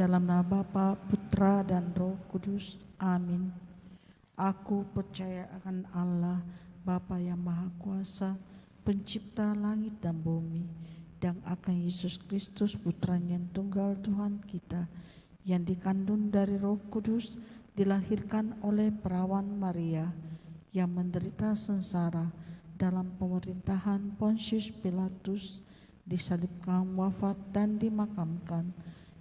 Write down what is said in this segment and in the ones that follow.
Dalam nama Bapa, Putra, dan Roh Kudus. Amin. Aku percaya akan Allah, Bapa yang Maha Kuasa, Pencipta langit dan bumi, dan akan Yesus Kristus, Putranya yang tunggal Tuhan kita, yang dikandung dari Roh Kudus, dilahirkan oleh perawan Maria, yang menderita sengsara dalam pemerintahan Pontius Pilatus, disalibkan, wafat, dan dimakamkan,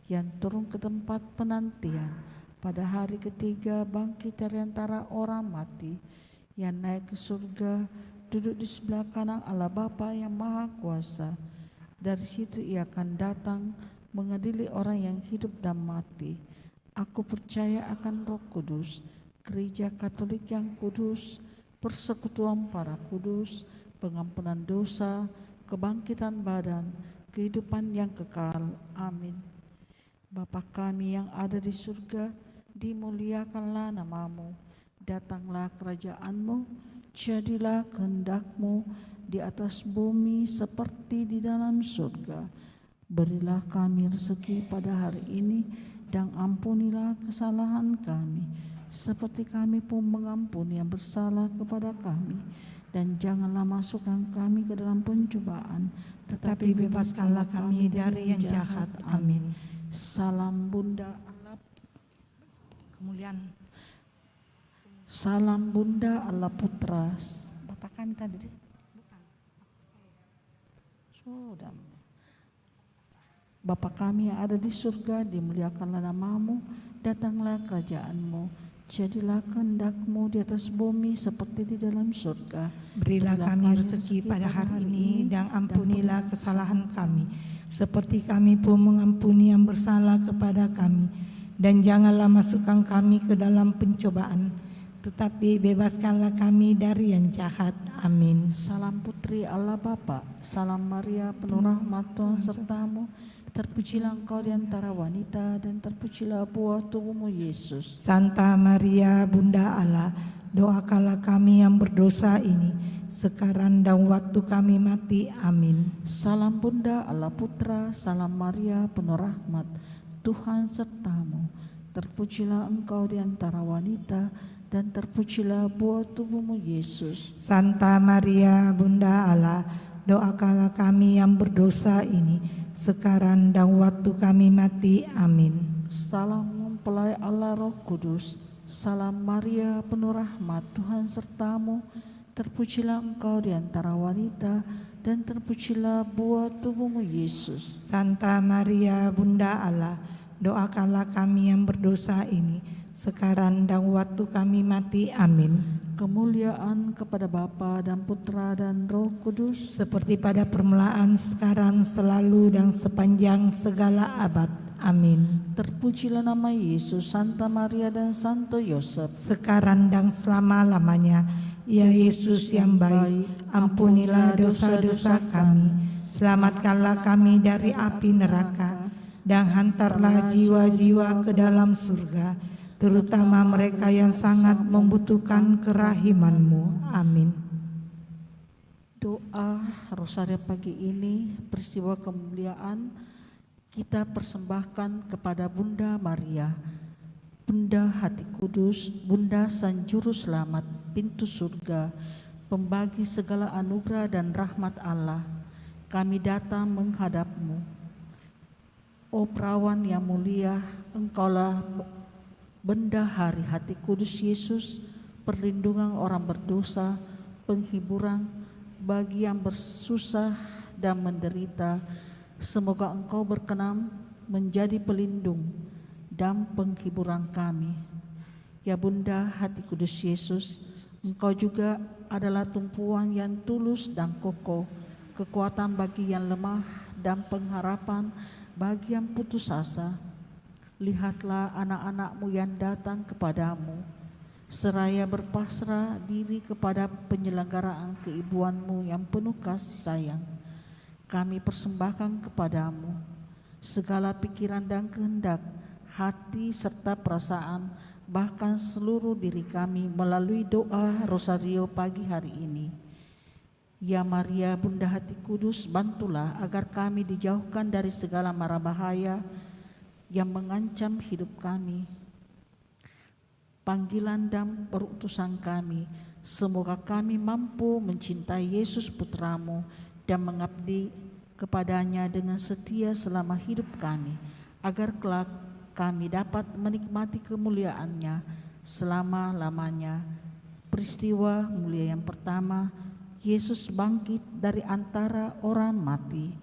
yang turun ke tempat penantian, pada hari ketiga bangkit dari antara orang mati, yang naik ke surga, duduk di sebelah kanan Allah Bapa yang Maha Kuasa. Dari situ ia akan datang mengadili orang yang hidup dan mati. Aku percaya akan Roh Kudus, Gereja Katolik yang kudus, persekutuan para kudus, pengampunan dosa, kebangkitan badan, kehidupan yang kekal. Amin. Bapa kami yang ada di surga, dimuliakanlah namamu, datanglah kerajaanmu, jadilah kehendak-Mu di atas bumi seperti di dalam surga. Berilah kami rezeki pada hari ini, dan ampunilah kesalahan kami, seperti kami pun mengampuni yang bersalah kepada kami. Dan janganlah masukkan kami ke dalam pencobaan, tetapi bebaskanlah kami dari yang jahat. Amin. Salam Bunda Allah, Kemuliaan. Salam Bunda Allah Putra. Bapak kami tadi sudah. Bapa kami yang ada di surga, dimuliakanlah namamu, datanglah kerajaan-Mu, jadilah kehendak-Mu di atas bumi seperti di dalam surga. Berilah kami rezeki pada hari ini, dan ampunilah kesalahan kami, seperti kami pun mengampuni yang bersalah kepada kami. Dan janganlah masukkan kami ke dalam pencobaan, tetapi bebaskanlah kami dari yang jahat. Amin. Salam Putri Allah Bapa, salam Maria penuh rahmat Tuhan sertamu, terpujilah engkau di antara wanita, dan terpujilah buah tubuhmu Yesus. Santa Maria Bunda Allah, doakanlah kami yang berdosa ini, sekarang dan waktu kami mati. Amin. Salam Bunda Allah Putra, salam Maria penuh rahmat Tuhan sertamu, terpujilah engkau di antara wanita, dan terpujilah buah tubuhmu Yesus. Santa Maria Bunda Allah, doakanlah kami yang berdosa ini, sekarang dan waktu kami mati. Amin. Salam mempelai Allah Roh Kudus, salam Maria penuh rahmat Tuhan sertamu, terpujilah engkau di antara wanita, dan terpujilah buah tubuhmu Yesus. Santa Maria Bunda Allah, doakanlah kami yang berdosa ini, sekarang dan waktu kami mati. Amin. Kemuliaan kepada Bapa dan Putra dan Roh Kudus, seperti pada permulaan, sekarang, selalu, dan sepanjang segala abad. Amin. Terpujilah nama Yesus, Santa Maria dan Santo Yosef, sekarang dan selama-lamanya. Ya Yesus yang baik, ampunilah dosa-dosa kami, selamatkanlah kami dari api neraka, dan hantarlah jiwa-jiwa ke dalam surga, terutama mereka yang sangat membutuhkan kerahiman-Mu. Amin. Doa Rosario pagi ini, peristiwa kemuliaan kita persembahkan kepada Bunda Maria, Bunda Hati Kudus, Bunda Sang Juru Selamat, pintu surga, pembagi segala anugerah dan rahmat Allah. Kami datang menghadap-Mu. O perawan yang mulia, Engkaulah bendahari hati kudus Yesus, perlindungan orang berdosa, penghiburan bagi yang bersusah dan menderita. Semoga Engkau berkenan menjadi pelindung dan penghiburan kami. Ya Bunda Hati Kudus Yesus, Engkau juga adalah tumpuan yang tulus dan kokoh, kekuatan bagi yang lemah dan pengharapan bagi yang putus asa. Lihatlah anak-anak-Mu yang datang kepadamu, seraya berpasrah diri kepada penyelenggaraan keibuan-Mu yang penuh kasih sayang. Kami persembahkan kepadamu segala pikiran dan kehendak, hati serta perasaan, bahkan seluruh diri kami melalui doa Rosario pagi hari ini. Ya Maria Bunda Hati Kudus, bantulah agar kami dijauhkan dari segala mara bahaya, yang mengancam hidup kami. Panggilan dan perutusan kami, semoga kami mampu mencintai Yesus Putramu dan mengabdi kepadanya dengan setia selama hidup kami, agar kelak kami dapat menikmati kemuliaannya selama-lamanya. Peristiwa mulia yang pertama, Yesus bangkit dari antara orang mati.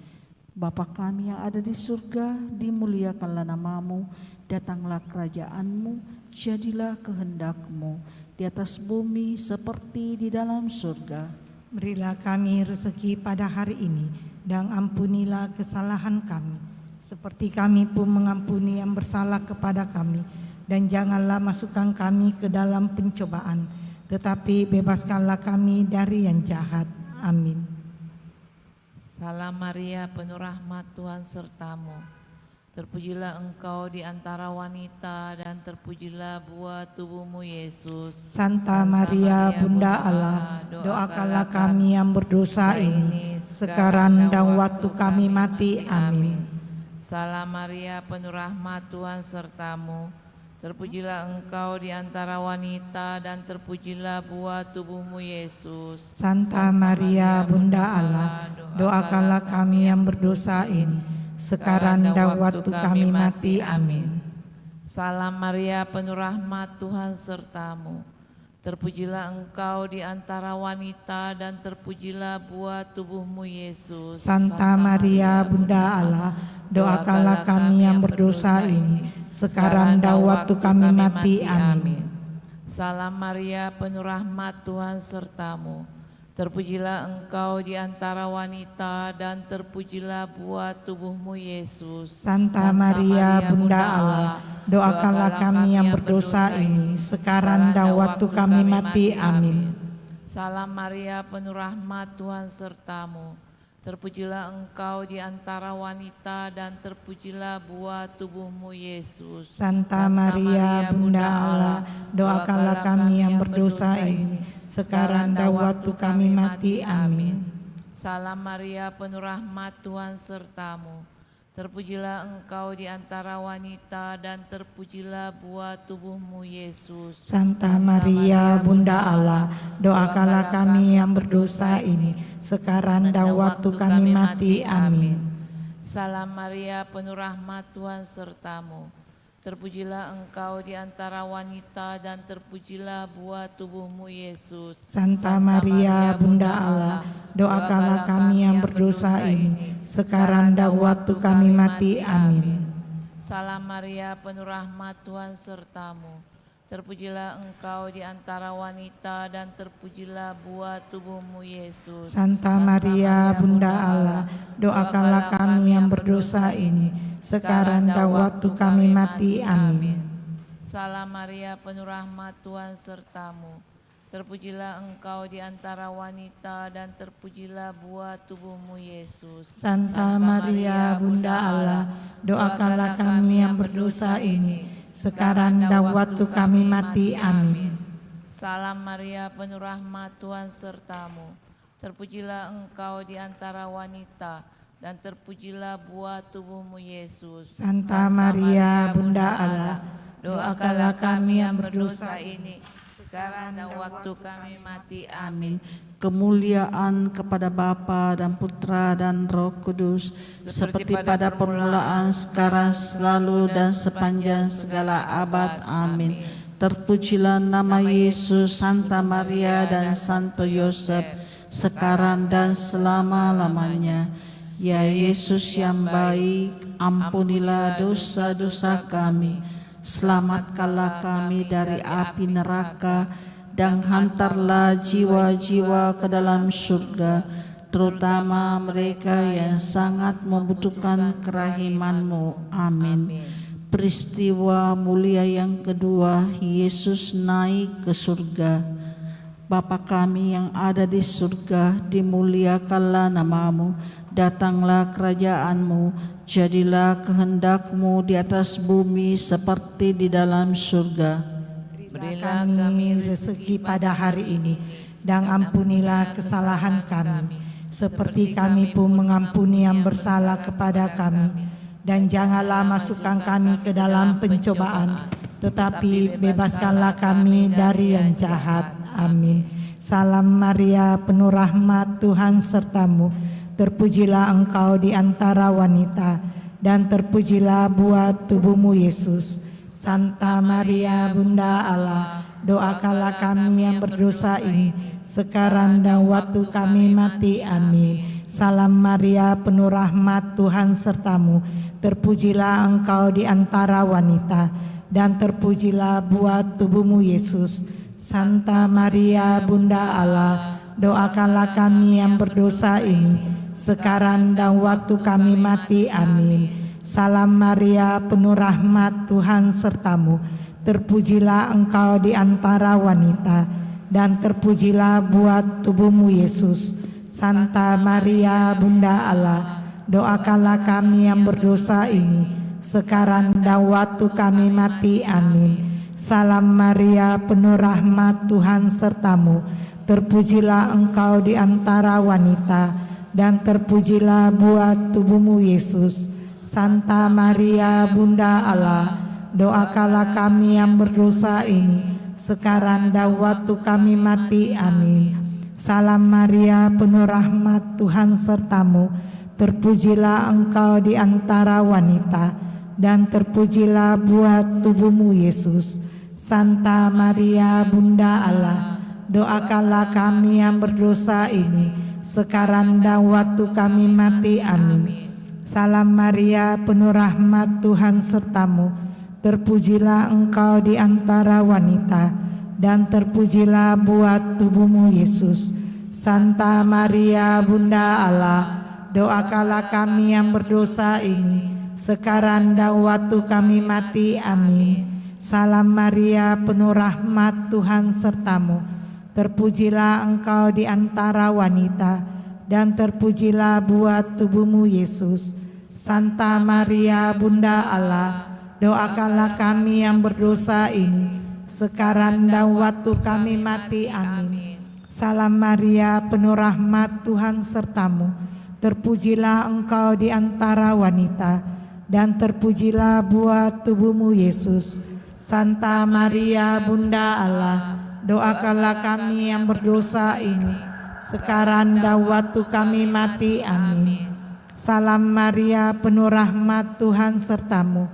Bapa kami yang ada di surga, dimuliakanlah namamu, datanglah kerajaanmu, jadilah kehendak-Mu di atas bumi seperti di dalam surga. Berilah kami rezeki pada hari ini, dan ampunilah kesalahan kami, seperti kami pun mengampuni yang bersalah kepada kami. Dan janganlah masukkan kami ke dalam pencobaan, tetapi bebaskanlah kami dari yang jahat. Amin. Salam Maria, penuh rahmat, Tuhan sertamu. Terpujilah engkau di antara wanita, dan terpujilah buah tubuhmu Yesus. Santa Maria, Bunda Allah, doakanlah kami yang berdosa ini, sekarang dan waktu kami mati. Amin. Salam Maria, penuh rahmat, Tuhan sertamu. Terpujilah engkau di antara wanita, dan terpujilah buah tubuhmu Yesus. Santa Maria, Bunda Allah, doakanlah kami yang berdosa ini, sekarang dan waktu kami mati. Amin. Salam Maria, penuh rahmat, Tuhan sertamu. Terpujilah engkau di antara wanita, dan terpujilah buah tubuhmu Yesus. Santa Maria, Bunda Allah, doakanlah kami yang berdosa ini, sekarang dan waktu kami mati. Amin. Salam Maria, penuh rahmat, Tuhan sertamu. Terpujilah engkau di antara wanita, dan terpujilah buah tubuhmu Yesus. Santa Maria, Bunda Allah, doakanlah kami yang berdosa ini, sekarang dan waktu kami mati. Amin. Salam Maria, penuh rahmat, Tuhan sertamu. Terpujilah engkau di antara wanita, dan terpujilah buah tubuhmu Yesus. Santa Maria, Bunda Allah, doakanlah kami yang berdosa ini, sekarang dan waktu kami mati. Amin. Salam Maria, penuh rahmat, Tuhan sertamu. Terpujilah engkau di antara wanita, dan terpujilah buah tubuhmu Yesus. Santa Maria, Bunda Allah, doakanlah kami yang berdosa ini, sekarang dan waktu kami mati. Amin. Salam Maria, penuh rahmat, Tuhan sertamu. Terpujilah engkau di antara wanita, dan terpujilah buah tubuhmu Yesus. Santa Maria, Bunda Allah, doakanlah kami yang berdosa ini, sekarang dan waktu kami mati. Amin. Salam Maria, penuh rahmat, Tuhan sertamu. Terpujilah engkau di antara wanita, dan terpujilah buah tubuhmu Yesus. Santa Maria, Bunda Allah, doakanlah kami yang berdosa ini, sekarang dan waktu kami mati. Amin. Salam Maria, penuh rahmat, Tuhan sertamu. Terpujilah engkau di antara wanita, dan terpujilah buah tubuhmu Yesus. Santa Maria, Bunda Allah, doakanlah kami yang berdosa ini, sekarang dan waktu kami mati. Amin. Salam Maria, penuh rahmat, Tuhan sertamu. Terpujilah engkau di antara wanita, dan terpujilah buah tubuhmu Yesus. Santa Maria, Bunda Allah, doakanlah kami yang berdosa ini, sekarang dan waktu kami mati. Amin. Kemuliaan kepada Bapa dan Putra dan Roh Kudus, seperti pada permulaan, sekarang, selalu, dan sepanjang segala abad. Amin. Terpujilah nama Yesus, Santa Maria, dan Santo Yosef, sekarang dan selama-lamanya. Ya Yesus yang baik, ampunilah dosa-dosa kami, selamatkanlah kami dari api neraka, dan hantarlah jiwa-jiwa ke dalam surga, terutama mereka yang sangat membutuhkan kerahiman-Mu. Amin. Peristiwa mulia yang kedua, Yesus naik ke surga. Bapa kami yang ada di surga, dimuliakanlah namamu, datanglah kerajaan-Mu, jadilah kehendak-Mu di atas bumi seperti di dalam surga. Berilah kami rezeki pada hari ini, dan ampunilah kesalahan kami, seperti kami pun mengampuni yang bersalah kepada kami. dan janganlah masukkan kami ke dalam pencobaan, tetapi bebaskanlah kami dari yang jahat. Amin. Salam Maria, penuh rahmat, Tuhan sertamu. Terpujilah engkau di antara wanita, dan terpujilah buah tubuhmu Yesus. Santa Maria, Bunda Allah, doakanlah kami yang berdosa ini, sekarang dan waktu kami mati. Amin. Salam Maria, penuh rahmat, Tuhan sertamu. Terpujilah engkau di antara wanita, dan terpujilah buah tubuhmu Yesus. Santa Maria, Bunda Allah, doakanlah kami yang berdosa ini, sekarang dan waktu kami mati. Amin. Salam Maria, penuh rahmat, Tuhan sertamu. Terpujilah engkau di antara wanita, dan terpujilah buah tubuhmu Yesus. Santa Maria, Bunda Allah, doakanlah kami yang berdosa ini, sekarang dan waktu kami mati. Amin. Salam Maria, penuh rahmat, Tuhan sertamu. Terpujilah engkau di antara wanita, dan terpujilah buah tubuhmu Yesus. Santa Maria, Bunda Allah, doakanlah kami yang berdosa ini, sekarang dan waktu kami mati. Amin. Salam Maria, penuh rahmat, Tuhan sertamu. Terpujilah engkau di antara wanita, dan terpujilah buah tubuhmu Yesus. Santa Maria, Bunda Allah, doakanlah kami yang berdosa ini, sekarang dan waktu kami mati. Amin. Salam Maria, penuh rahmat, Tuhan sertamu. Terpujilah engkau di antara wanita, dan terpujilah buah tubuhmu Yesus. Santa Maria, Bunda Allah, doakanlah kami yang berdosa ini, sekarang dan waktu kami mati. Amin. Salam Maria, penuh rahmat, Tuhan sertamu. Terpujilah engkau di antara wanita, dan terpujilah buah tubuhmu Yesus. Santa Maria, Bunda Allah, doakanlah kami yang berdosa ini, sekarang dan waktu kami mati. Amin. Salam Maria, penuh rahmat, Tuhan sertamu. Terpujilah engkau di antara wanita, dan terpujilah buah tubuhmu Yesus. Santa Maria, Bunda Allah, doakanlah kami yang berdosa ini, sekarang dan waktu kami mati. Amin. Salam Maria, penuh rahmat, Tuhan sertamu.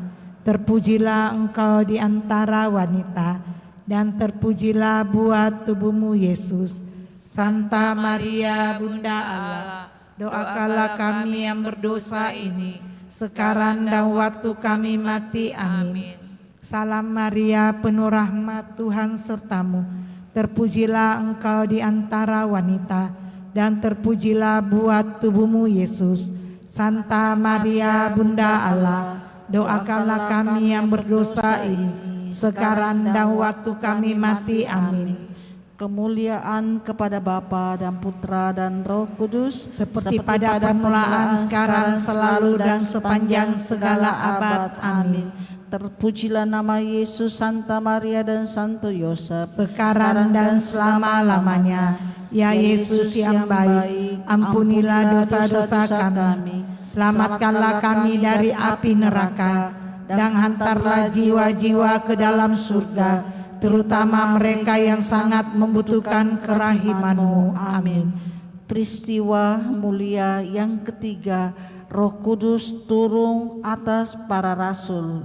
Terpujilah engkau di antara wanita, dan terpujilah buah tubuhmu Yesus. Santa Maria, Bunda Allah, doakanlah kami yang berdosa ini, sekarang dan waktu kami mati. Amin. Salam Maria, penuh rahmat, Tuhan sertamu. Terpujilah engkau di antara wanita, dan terpujilah buah tubuhmu Yesus. Santa Maria, Bunda Allah, doakanlah kami yang berdosa ini, sekarang dan waktu kami mati. Amin. Kemuliaan kepada Bapa dan Putra dan Roh Kudus, seperti pada permulaan, sekarang, selalu, dan sepanjang segala abad. Amin. Terpujilah nama Yesus, Santa Maria dan Santo Yosef, sekarang dan selama-lamanya. Ya Yesus yang baik, ampunilah dosa-dosa kami, selamatkanlah kami dari api neraka, dan hantarlah jiwa-jiwa ke dalam surga, terutama mereka yang sangat membutuhkan kerahiman-Mu. Amin. Peristiwa mulia yang ketiga, Roh Kudus turun atas para rasul.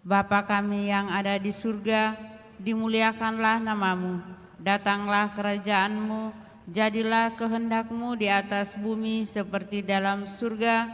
Bapa kami yang ada di surga, dimuliakanlah nama-Mu. Datanglah kerajaan-Mu, jadilah kehendak-Mu di atas bumi seperti dalam surga.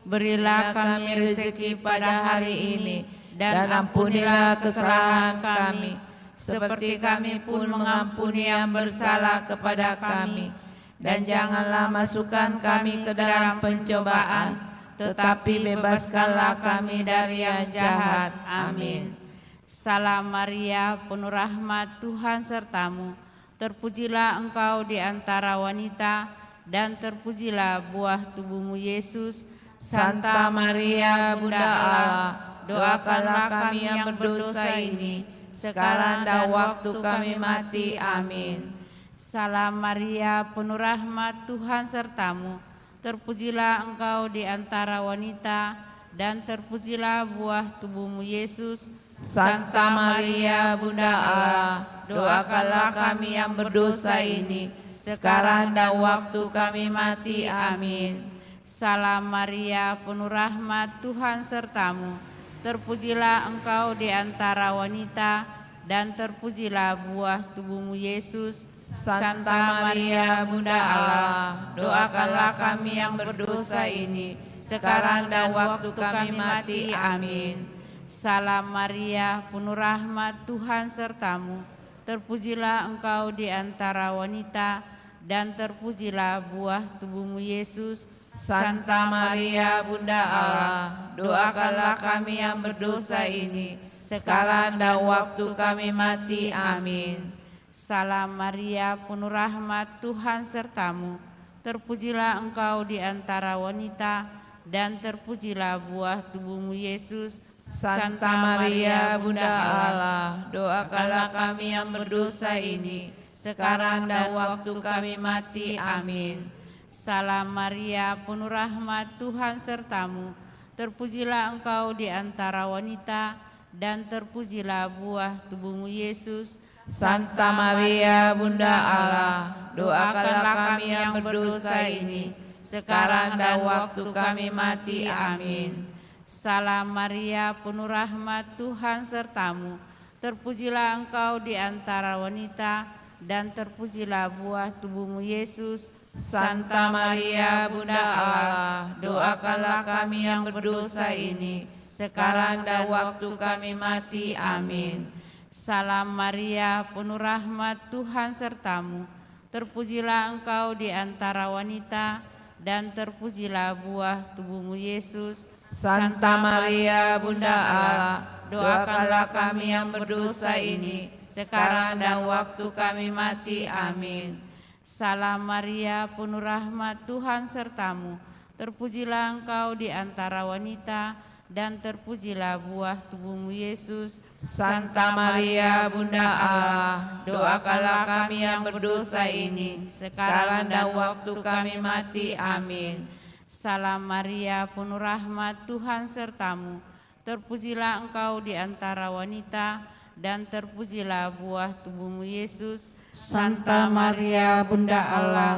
Berilah kami rezeki pada hari ini, dan ampunilah kesalahan kami, seperti kami pun mengampuni yang bersalah kepada kami. Dan janganlah masukkan kami ke dalam pencobaan, tetapi bebaskanlah kami dari yang jahat. Amin. Salam Maria, penuh rahmat, Tuhan sertamu. Terpujilah engkau di antara wanita, dan terpujilah buah tubuhmu Yesus. Santa Maria, Bunda Allah, doakanlah kami yang berdosa ini, sekarang dan waktu kami mati. Amin. Salam Maria, penuh rahmat, Tuhan sertamu. Terpujilah engkau di antara wanita, dan terpujilah buah tubuhmu Yesus. Santa Maria, Bunda Allah, doakanlah kami yang berdosa ini, sekarang dan waktu kami mati. Amin. Salam Maria, penuh rahmat, Tuhan sertamu. Terpujilah engkau di antara wanita, dan terpujilah buah tubuhmu Yesus. Santa Maria, Bunda Allah, doakanlah kami yang berdosa ini, sekarang dan waktu kami mati. Amin. Salam Maria, penuh rahmat, Tuhan sertamu. Terpujilah engkau di antara wanita, dan terpujilah buah tubuhmu Yesus. Santa Maria, Bunda Allah, doakanlah kami yang berdosa ini, sekarang dan waktu kami mati. Amin. Salam Maria, penuh rahmat, Tuhan sertamu. Terpujilah engkau di antara wanita, dan terpujilah buah tubuhmu Yesus. Santa Maria, Bunda Allah, doakanlah kami yang berdosa ini, sekarang dan waktu kami mati. Amin. Salam Maria, penuh rahmat, Tuhan sertamu. Terpujilah engkau di antara wanita, dan terpujilah buah tubuhmu Yesus. Santa Maria, Bunda Allah, doakanlah kami yang berdosa ini, sekarang dan waktu kami mati. Amin. Salam Maria, penuh rahmat, Tuhan sertamu. Terpujilah engkau di antara wanita, dan terpujilah buah tubuhmu Yesus. Santa Maria, Bunda Allah, doakanlah kami yang berdosa ini, sekarang dan waktu kami mati. Amin. Salam Maria, penuh rahmat, Tuhan sertamu. Terpujilah engkau di antara wanita, dan terpujilah buah tubuhmu Yesus. Santa Maria, Bunda Allah, doakanlah kami yang berdosa ini, sekarang dan waktu kami mati. Amin. Salam Maria, penuh rahmat, Tuhan sertamu. Terpujilah engkau di antara wanita, dan terpujilah buah tubuhmu Yesus. Santa Maria, Bunda Allah, doakanlah kami yang berdosa ini, sekarang dan waktu kami mati. Amin. Salam Maria, penuh rahmat, Tuhan sertamu. Terpujilah engkau di antara wanita, dan terpujilah buah tubuhmu Yesus. Santa Maria, Bunda Allah,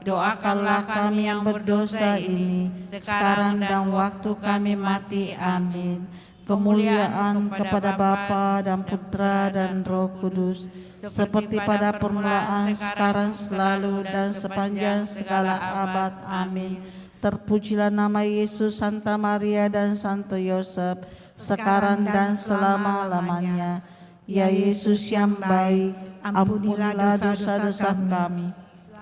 doakanlah kami yang berdosa ini, sekarang dan waktu kami mati. Amin. Kemuliaan kepada Bapa dan Putra dan Roh Kudus, seperti pada permulaan, sekarang, selalu, dan sepanjang segala abad. Amin. Terpujilah nama Yesus, Santa Maria dan Santo Yosef, sekarang dan selama-lamanya. Ya Yesus yang baik, ampunilah dosa-dosa kami,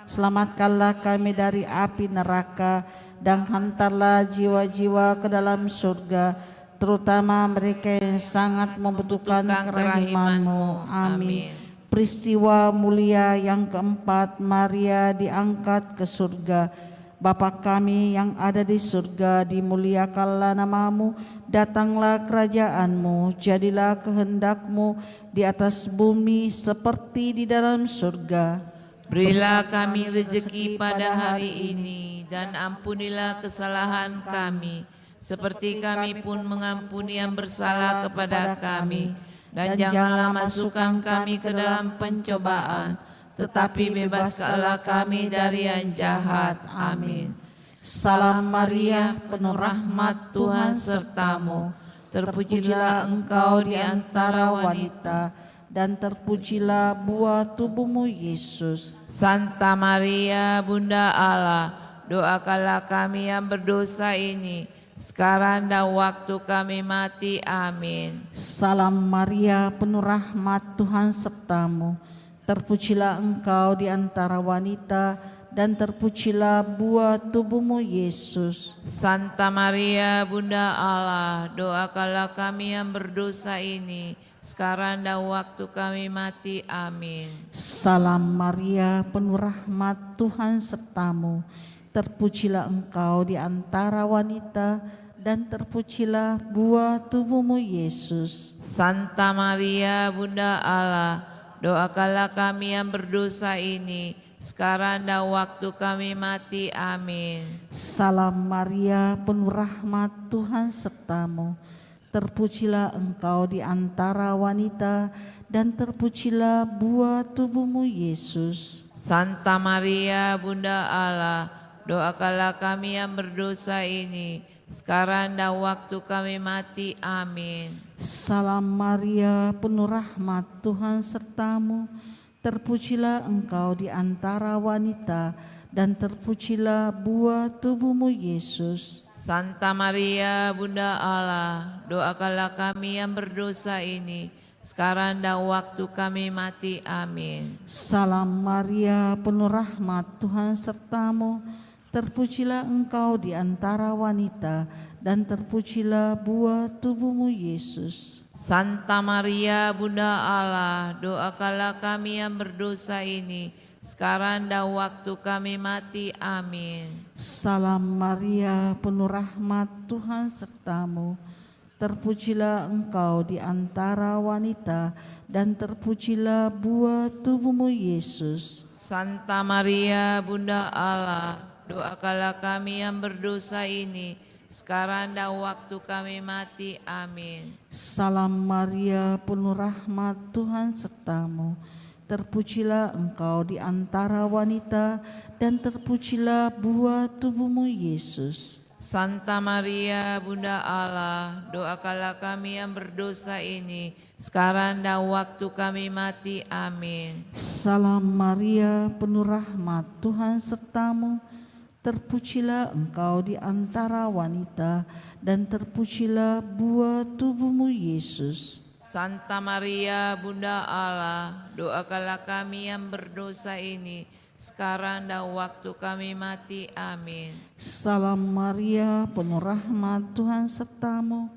selamatkanlah kami dari api neraka, dan hantarlah jiwa-jiwa ke dalam surga, terutama mereka yang sangat membutuhkan kerahiman-Mu. Amin. Peristiwa mulia yang keempat, Maria diangkat ke surga. Bapa kami yang ada di surga, dimuliakanlah nama-Mu, datanglah kerajaan-Mu, jadilah kehendak-Mu di atas bumi seperti di dalam surga. Berilah kami rezeki pada hari ini, dan ampunilah kesalahan kami, seperti kami pun mengampuni yang bersalah kepada kami. Dan janganlah masukkan kami ke dalam pencobaan, tetapi bebaskanlah kami dari yang jahat. Amin. Salam Maria, penuh rahmat, Tuhan sertamu. Terpujilah engkau di antara wanita, dan terpujilah buah tubuhmu Yesus. Santa Maria, Bunda Allah, doakanlah kami yang berdosa ini, sekarang dan waktu kami mati. Amin. Salam Maria, penuh rahmat, Tuhan sertamu. Terpujilah engkau di antara wanita, dan terpujilah buah tubuhmu Yesus. Santa Maria, Bunda Allah, doakanlah kami yang berdosa ini, sekarang dan waktu kami mati. Amin. Salam Maria, penuh rahmat, Tuhan sertamu. Terpujilah engkau di antara wanita, dan terpujilah buah tubuhmu Yesus. Santa Maria, Bunda Allah, doakanlah kami yang berdosa ini, sekarang dan waktu kami mati. Amin. Salam Maria, penuh rahmat, Tuhan sertamu. Terpujilah engkau di antara wanita, dan terpujilah buah tubuhmu, Yesus. Santa Maria, Bunda Allah, doakanlah kami yang berdosa ini, sekarang dan waktu kami mati. Amin. Salam Maria, penuh rahmat, Tuhan sertamu. Terpujilah engkau di antara wanita, dan terpujilah buah tubuhmu, Yesus. Santa Maria, Bunda Allah, doakanlah kami yang berdosa ini, sekarang dan waktu kami mati. Amin. Salam Maria, penuh rahmat, Tuhan sertamu. Terpujilah engkau di antara wanita, dan terpujilah buah tubuhmu, Yesus. Santa Maria, Bunda Allah, doakanlah kami yang berdosa ini, sekarang dan waktu kami mati. Amin. Salam Maria, penuh rahmat, Tuhan sertamu. Terpujilah engkau di antara wanita, dan terpujilah buah tubuhmu, Yesus. Santa Maria, Bunda Allah, doakanlah kami yang berdosa ini, sekarang dan waktu kami mati. Amin. Salam Maria, penuh rahmat, Tuhan sertamu. Terpujilah engkau di antara wanita, dan terpujilah buah tubuhmu, Yesus. Santa Maria, Bunda Allah, doakanlah kami yang berdosa ini, sekarang dan waktu kami mati. Amin. Salam Maria, penuh rahmat, Tuhan sertamu. Terpujilah engkau di antara wanita, dan terpujilah buah tubuhmu, Yesus. Santa Maria, Bunda Allah, doakanlah kami yang berdosa ini, sekarang dan waktu kami mati. Amin. Salam Maria, penuh rahmat, Tuhan sertamu.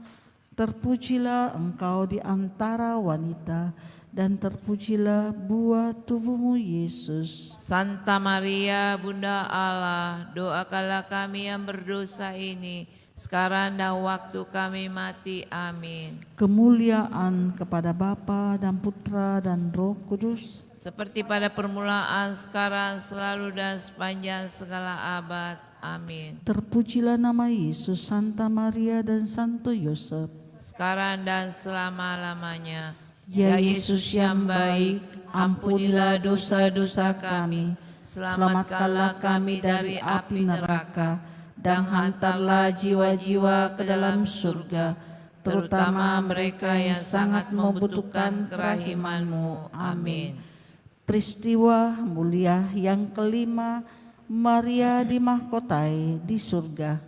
Terpujilah engkau di antara wanita, dan terpujilah buah tubuhmu, Yesus. Santa Maria, Bunda Allah, doakanlah kami yang berdosa ini, sekarang dan waktu kami mati. Amin. Kemuliaan kepada Bapa dan Putra dan Roh Kudus, seperti pada permulaan, sekarang, selalu, dan sepanjang segala abad. Amin. terpujilah nama Yesus, Santa Maria dan Santo Yosef. Sekarang dan selama-lamanya. Ya Yesus yang baik, ampunilah dosa-dosa kami, selamatkanlah kami dari api neraka, dan hantarlah jiwa-jiwa ke dalam surga, terutama mereka yang sangat membutuhkan kerahiman-Mu. Amin. Peristiwa mulia yang kelima, Maria dimahkotai di surga.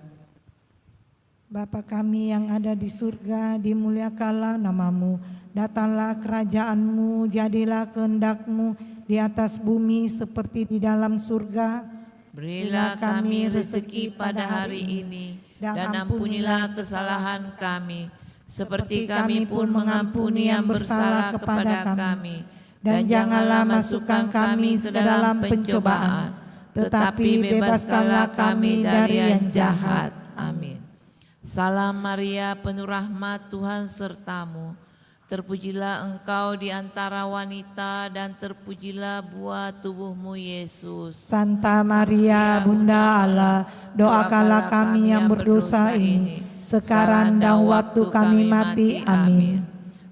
Bapa kami yang ada di surga, dimuliakanlah nama-Mu. Datanglah kerajaan-Mu, jadilah kehendak-Mu di atas bumi seperti di dalam surga. Berilah kami rezeki pada hari ini, dan ampunilah kesalahan kami, seperti kami pun mengampuni yang bersalah kepada kami. Dan janganlah masukkan kami ke dalam pencobaan, tetapi bebaskanlah kami dari yang jahat. Amin. Salam Maria, penuh rahmat, Tuhan sertamu. Terpujilah engkau di antara wanita, dan terpujilah buah tubuhmu, Yesus. Santa Maria, Bunda Allah, doakanlah kami yang berdosa ini, sekarang dan waktu kami mati. Amin.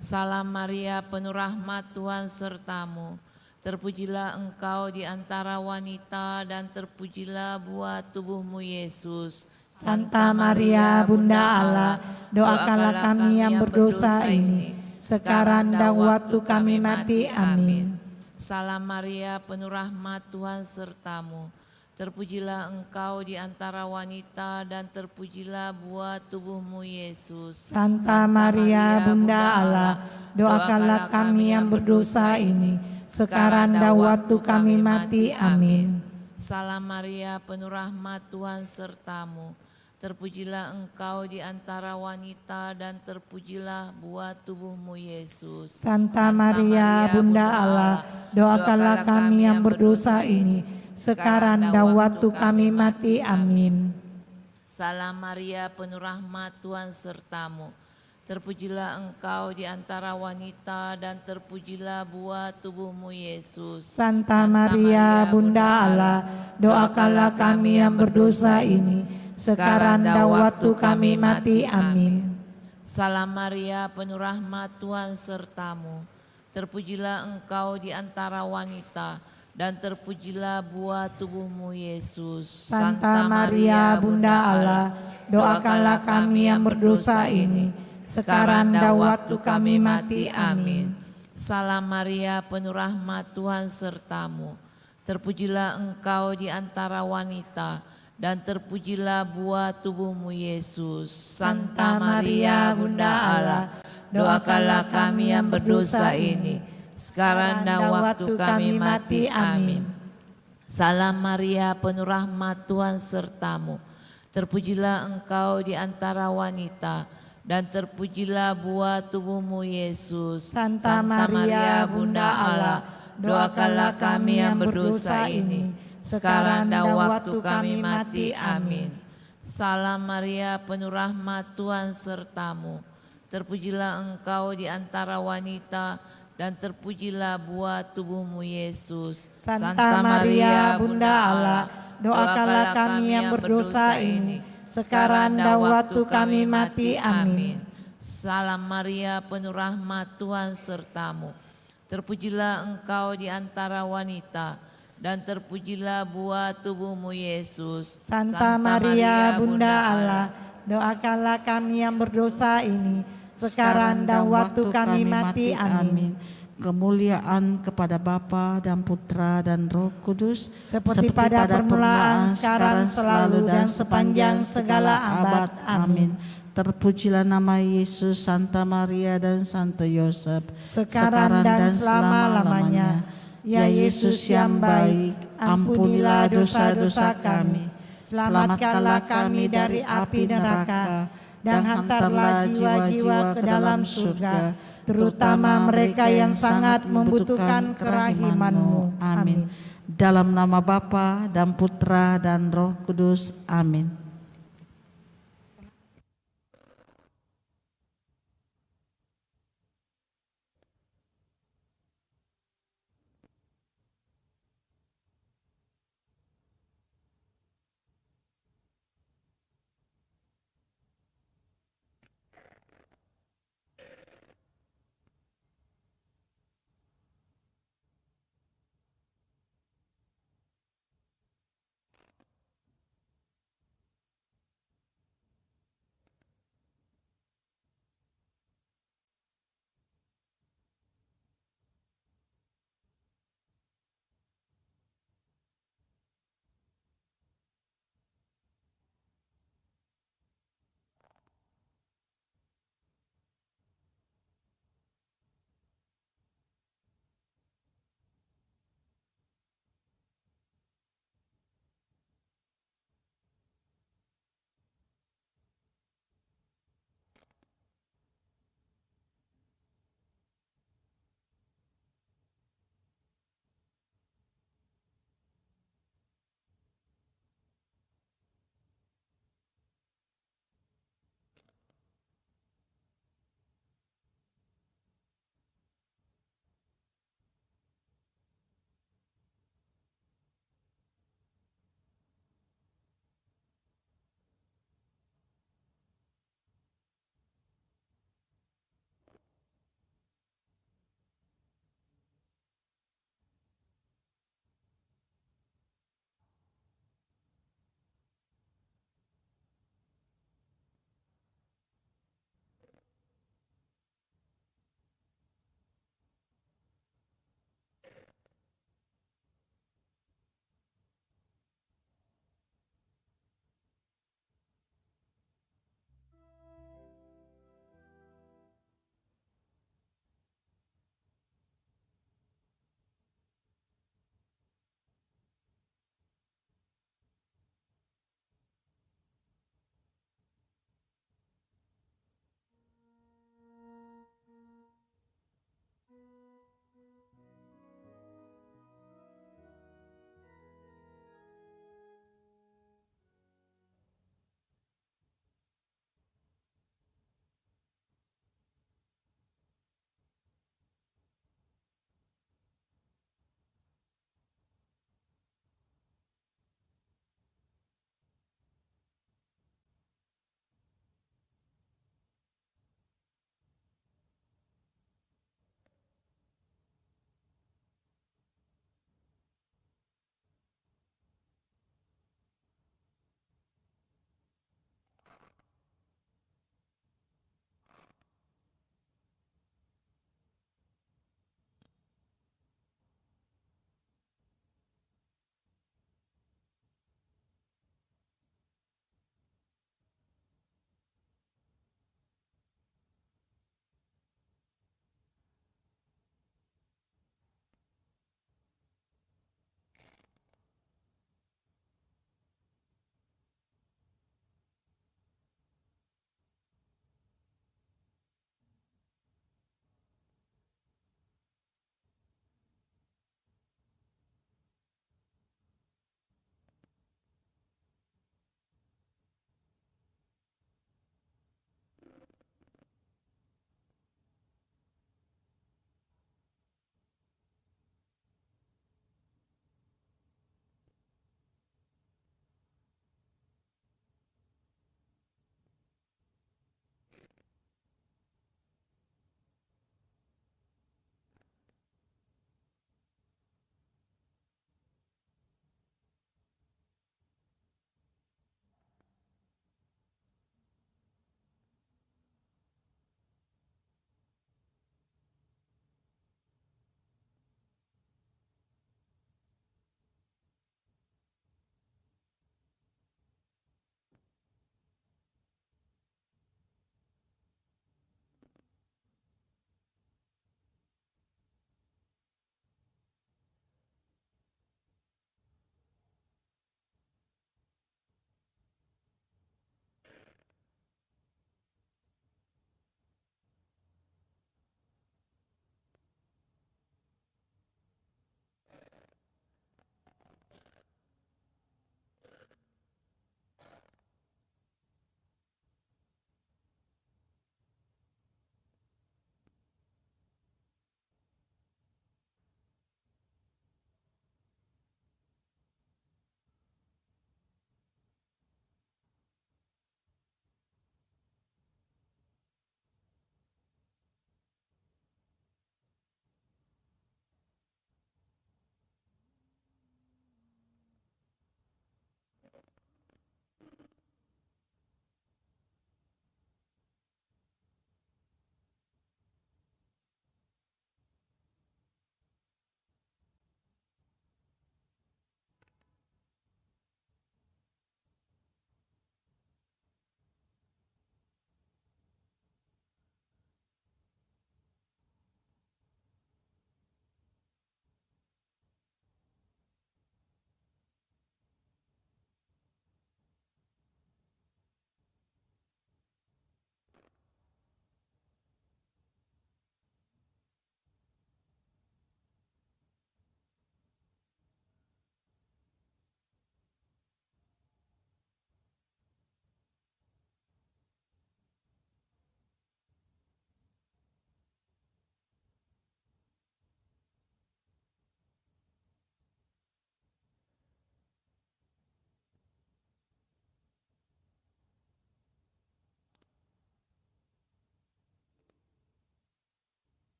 Salam Maria, penuh rahmat, Tuhan sertamu. Terpujilah engkau di antara wanita, dan terpujilah buah tubuhmu, Yesus. Santa Maria, Bunda Allah, doakanlah kami yang berdosa ini, sekarang dan waktu kami mati. Amin. Salam Maria, penuh rahmat, Tuhan sertamu. Terpujilah engkau di antara wanita, dan terpujilah buah tubuhmu, Yesus. Santa Maria, Bunda Allah, doakanlah kami yang berdosa ini, sekarang dan waktu kami mati. Amin. Salam Maria, penuh rahmat, Tuhan sertamu. Terpujilah engkau di antara wanita, dan terpujilah buah tubuhmu, Yesus. Santa Maria, Bunda Allah, doakanlah kami yang berdosa ini, sekarang dan waktu kami mati. Amin. Salam Maria, penuh rahmat, Tuhan sertamu. Terpujilah engkau di antara wanita dan terpujilah buah tubuhmu Yesus. Santa Maria, Bunda Allah, doakanlah kami yang berdosa ini, sekarang dan waktu kami mati. Amin. Salam Maria, penuh rahmat, Tuhan sertamu. Terpujilah engkau di antara wanita, dan terpujilah buah tubuhmu Yesus. Santa Maria, Bunda Allah, doakanlah kami yang berdosa ini, sekarang dan waktu kami mati. Amin. Salam Maria, penuh rahmat, Tuhan sertamu. Terpujilah engkau di antara wanita, dan terpujilah buah tubuhmu Yesus. Santa Maria, Bunda Allah, doakanlah kami yang berdosa ini, sekarang dan waktu kami mati. Amin. Salam Maria, penuh rahmat, Tuhan sertamu. Terpujilah engkau di antara wanita, dan terpujilah buah tubuhmu Yesus. Santa Maria, Bunda Allah, doakanlah kami yang berdosa ini, sekarang dan waktu kami mati. Amin. Salam Maria, penuh rahmat, Tuhan sertamu. Terpujilah engkau di antara wanita, dan terpujilah buah tubuhmu Yesus. Santa Maria, Bunda Allah, doakanlah kami yang berdosa ini, sekarang dan waktu kami mati. Amin. Salam Maria, penuh rahmat, Tuhan sertamu. Terpujilah engkau di antara wanita, dan terpujilah buah tubuhmu Yesus. Santa Maria, Bunda Allah, doakanlah kami yang berdosa ini, sekarang dan waktu kami mati. Amin. Kemuliaan kepada Bapa dan Putra dan Roh Kudus, Seperti pada permulaan, sekarang, selalu, dan sepanjang segala abad. Amin. Terpujilah nama Yesus, Santa Maria dan Santo Yosef, Sekarang dan selama-lamanya. Ya Yesus yang baik, ampunilah dosa-dosa kami, selamatkanlah kami dari api neraka, dan hantarlah jiwa-jiwa ke dalam surga, terutama mereka yang sangat membutuhkan kerahiman-Mu. Amin. Dalam nama Bapa dan Putra dan Roh Kudus. Amin.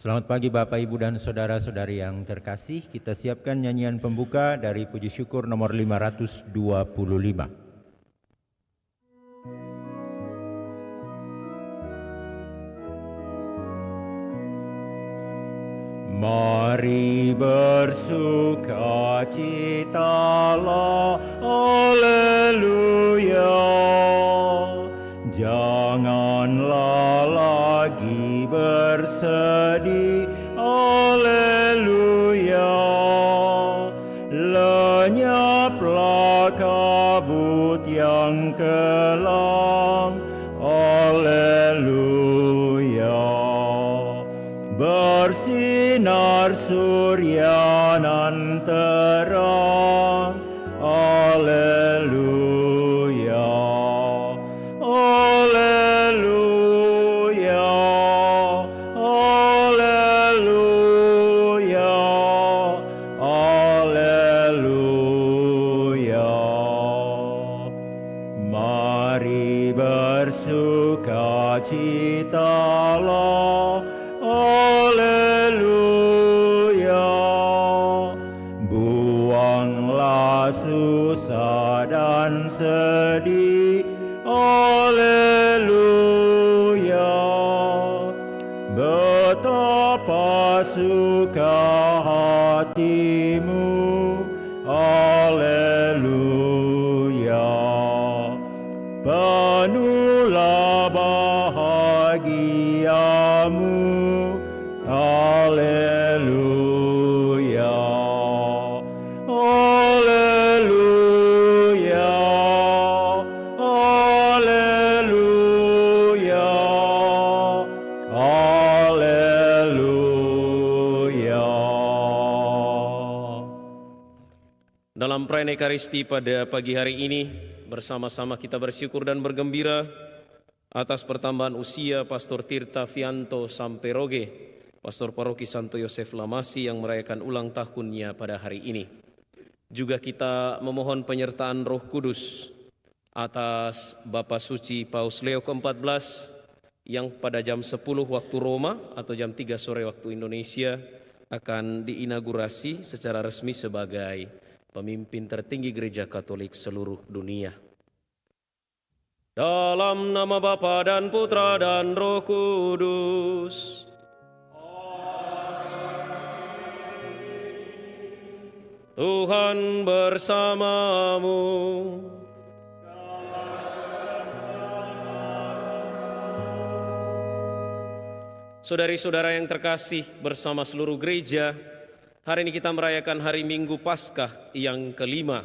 Selamat pagi Bapak, Ibu, dan Saudara-saudari yang terkasih. Kita siapkan nyanyian pembuka dari Puji Syukur nomor 525. Mari bersukacitalah, haleluya. Janganlah lagi bersedih, haleluya. Lenyaplah kabut yang kelam, haleluya. Bersinar surya nan terang, haleluya. Haleluya, haleluya, haleluya. Mari bersukacitalah, haleluya. Buanglah susah dan sedih, haleluya. Betapa suka hatimu, haleluya. Penuhlah bahagiamu, haleluya. Haleluya, haleluya, haleluya. Dalam perayaan Ekaristi pada pagi hari ini, bersama-sama kita bersyukur dan bergembira atas pertambahan usia Pastor Tirta Fianto Samperoge, Pastor Paroki Santo Yosef Lamasi yang merayakan ulang tahunnya pada hari ini. Juga kita memohon penyertaan Roh Kudus atas Bapak Suci Paus Leo ke-14 yang pada jam 10 waktu Roma atau jam 3 sore waktu Indonesia akan diinaugurasi secara resmi sebagai pemimpin tertinggi Gereja Katolik seluruh dunia. Dalam nama Bapa dan Putra dan Roh Kudus. Tuhan bersamamu. Saudari-saudara yang terkasih, bersama seluruh gereja, hari ini kita merayakan hari Minggu Paskah yang kelima.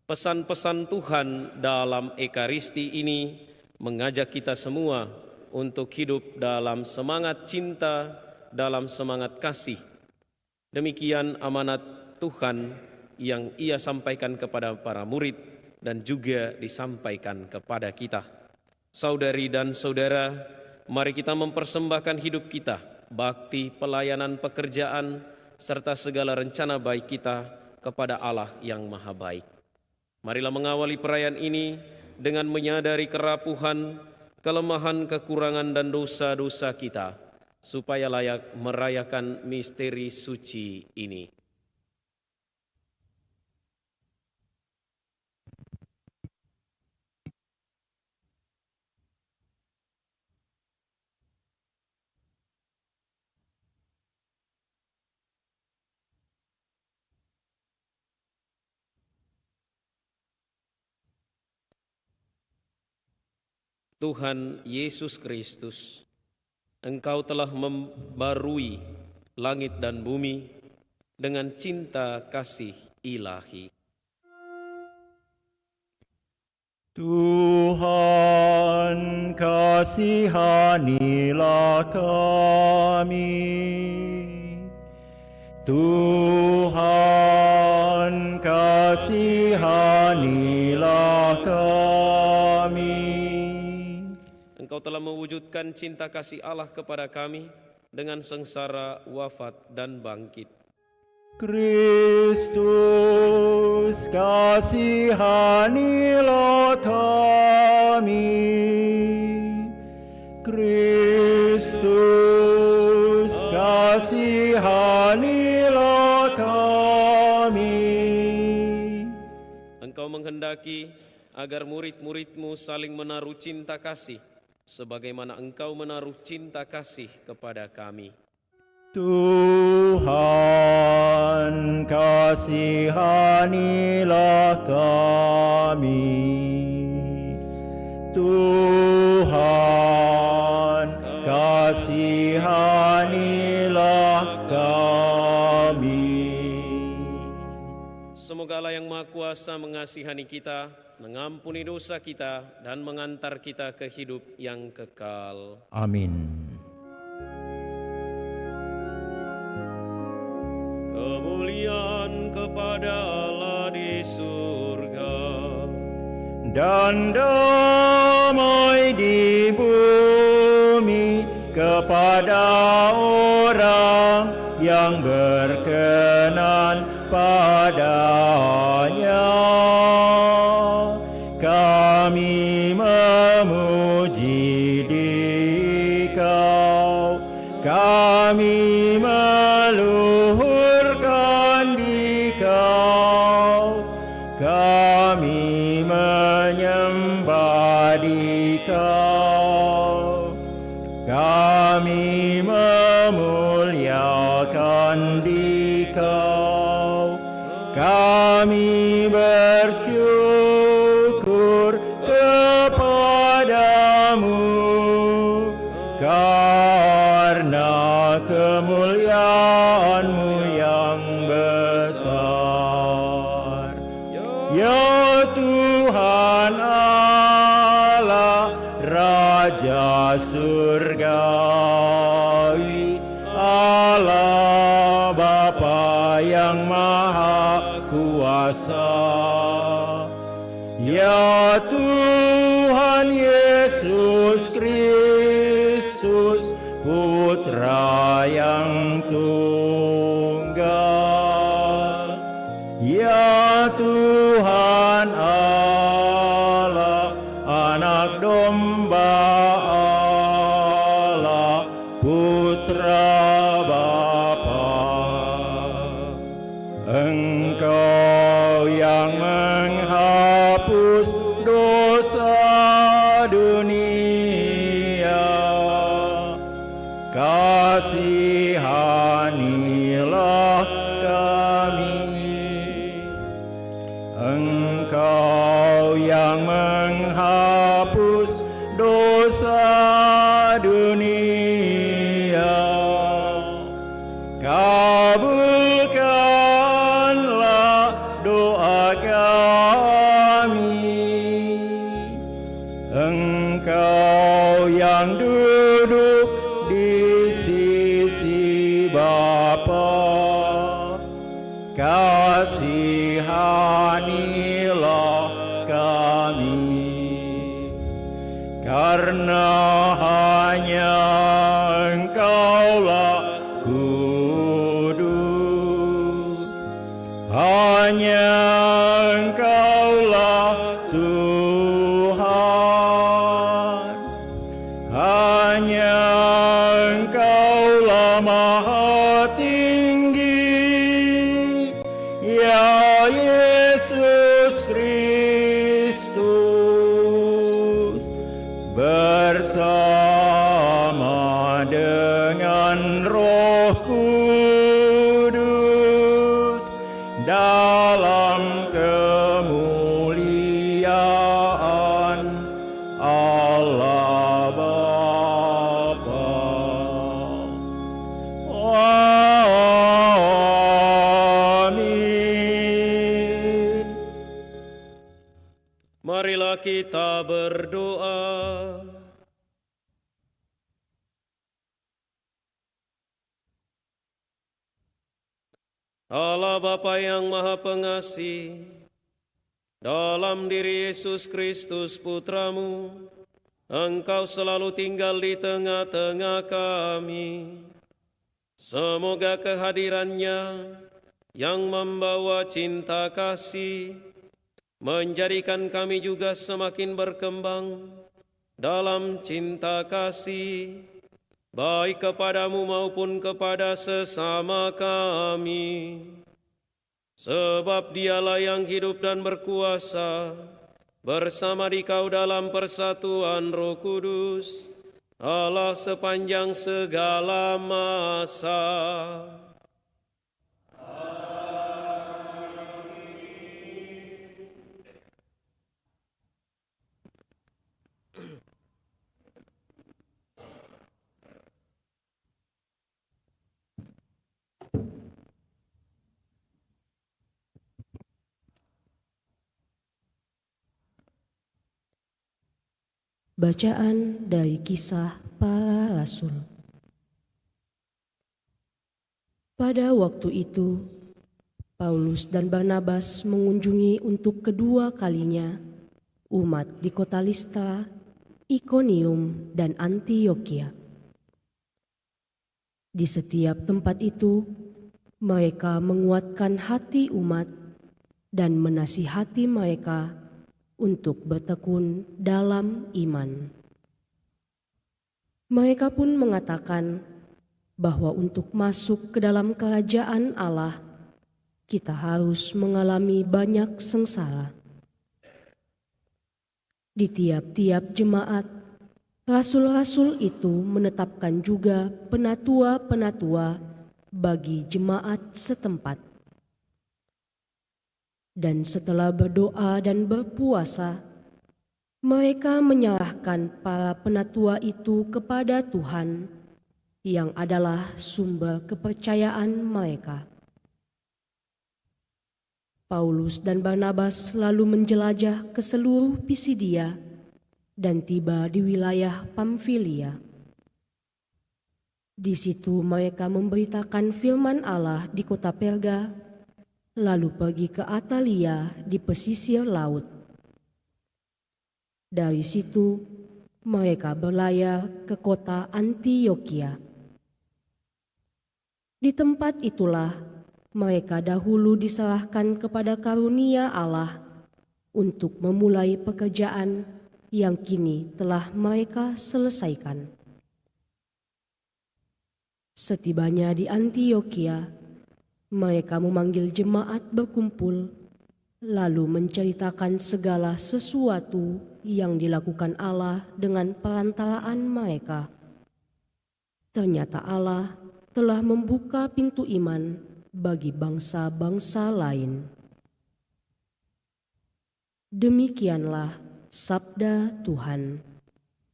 Pesan-pesan Tuhan dalam Ekaristi ini mengajak kita semua untuk hidup dalam semangat cinta, dalam semangat kasih. Demikian amanat Tuhan yang Ia sampaikan kepada para murid dan juga disampaikan kepada kita. Saudari dan saudara, mari kita mempersembahkan hidup kita, bakti, pelayanan, pekerjaan, serta segala rencana baik kita kepada Allah yang Maha Baik. Marilah mengawali perayaan ini dengan menyadari kerapuhan, kelemahan, kekurangan, dan dosa-dosa kita, supaya layak merayakan misteri suci ini. Tuhan Yesus Kristus, Engkau telah membarui langit dan bumi dengan cinta kasih ilahi. Tuhan, kasihanilah kami. Tuhan, kasihanilah kami. Engkau telah mewujudkan cinta kasih Allah kepada kami dengan sengsara, wafat, dan bangkit. Kristus, kasihanilah kami. Kristus, kasihanilah menghendaki agar murid-murid-Mu saling menaruh cinta kasih, sebagaimana Engkau menaruh cinta kasih kepada kami. Tuhan, kasihanilah kami. Tuhan, kasihanilah kami. Semoga Allah yang Maha Kuasa mengasihani kita, mengampuni dosa kita, dan mengantar kita ke hidup yang kekal. Amin. Kemuliaan kepada Allah di surga Dan damai di bumi kepada orang yang berkenan padanya. Kami memuji Dikau, kami meluhurkan Dikau, kami menyembah Dikau, kami memuliakan Dikau, kami bersyukur kepadamu karena kemuliaan-Mu yang besar. Ya Tuhan Allah, Raja surgawi, Allah Bapa yang Maha Kuasa. Ya Tuhan Yesus Kristus, Putra yang tunggal. Ya Tuhan Allah, Anak Domba Allah, Putra Bapa. Engkau yang menghapus dosa dunia, kasihanilah kami. Engkau yang menghapus dosa dunia, kabulkanlah doa kami. Engkau yang duduk di sisi Bapa, kasihanilah kami. Karena hanya Engkaulah kudus, hanya Engkaulah Tuhan, hanya Engkaulah Maha Tinggi, ya Yesus Kristus, bersama dengan Roh Kudus dalam kemuliaan Allah Bapa. Amin. Marilah kita berdoa. Allah Bapa yang Maha Pengasih, dalam diri Yesus Kristus Putra-Mu, Engkau selalu tinggal di tengah-tengah kami. Semoga kehadirannya yang membawa cinta kasih menjadikan kami juga semakin berkembang dalam cinta kasih, baik kepadamu maupun kepada sesama kami. Sebab Dialah yang hidup dan berkuasa, bersama Dikau dalam persatuan Roh Kudus, Allah sepanjang segala masa. Bacaan dari Kisah Para Rasul. Pada waktu itu, Paulus dan Barnabas mengunjungi untuk kedua kalinya umat di kota Listra, Ikonium, dan Antiokhia. Di setiap tempat itu, mereka menguatkan hati umat dan menasihati mereka untuk bertekun dalam iman. Mereka pun mengatakan bahwa untuk masuk ke dalam kerajaan Allah, kita harus mengalami banyak sengsara. Di tiap-tiap jemaat, rasul-rasul itu menetapkan juga penatua-penatua bagi jemaat setempat. Dan setelah berdoa dan berpuasa, mereka menyerahkan para penatua itu kepada Tuhan, yang adalah sumber kepercayaan mereka. Paulus dan Barnabas lalu menjelajah ke seluruh Pisidia dan tiba di wilayah Pamfilia. Di situ mereka memberitakan firman Allah di kota Perga, lalu pergi ke Atalia di pesisir laut. Dari situ, mereka berlayar ke kota Antiokhia. Di tempat itulah, mereka dahulu diserahkan kepada karunia Allah untuk memulai pekerjaan yang kini telah mereka selesaikan. Setibanya di Antiokhia, mereka memanggil jemaat berkumpul, lalu menceritakan segala sesuatu yang dilakukan Allah dengan perantaraan mereka. Ternyata Allah telah membuka pintu iman bagi bangsa-bangsa lain. Demikianlah sabda Tuhan.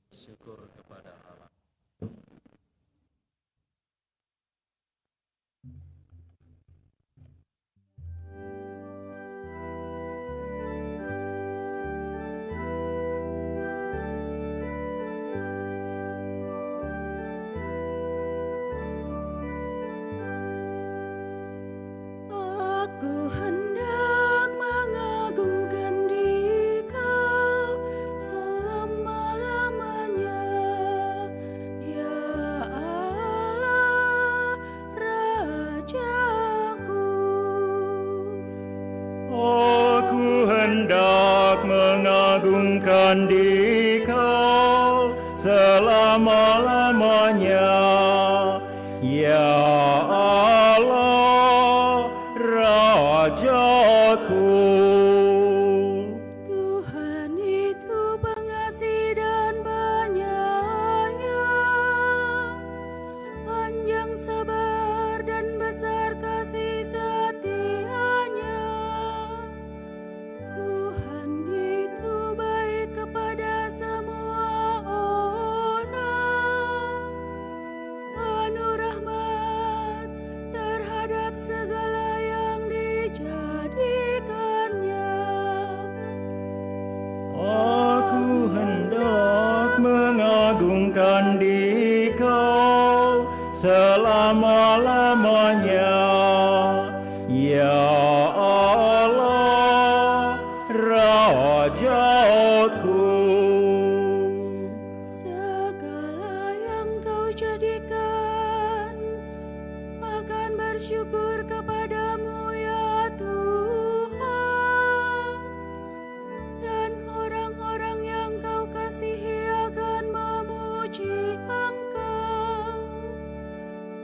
Syukur kepada Allah. Aku hendak mengagungkan Dikau selama-lamanya, ya Allah, Rajaku. Aku hendak mengagungkan Dikau selama-lamanya, ya Allah, Rajaku. Tuhan itu pengasih dan penyayang, panjang sabar dan besar kasih setianya. Tuhan itu baik kepada semua orang, penuh rahmat terhadap segala yang dijadikannya. Aku hendak mengagungkan Dikau selama-lamanya, ya Allah, Rajaku. Segala yang Kau jadikan akan bersyukur kepadamu, ya Tuhan. Dan orang-orang yang Kau kasihi akan memuji Engkau.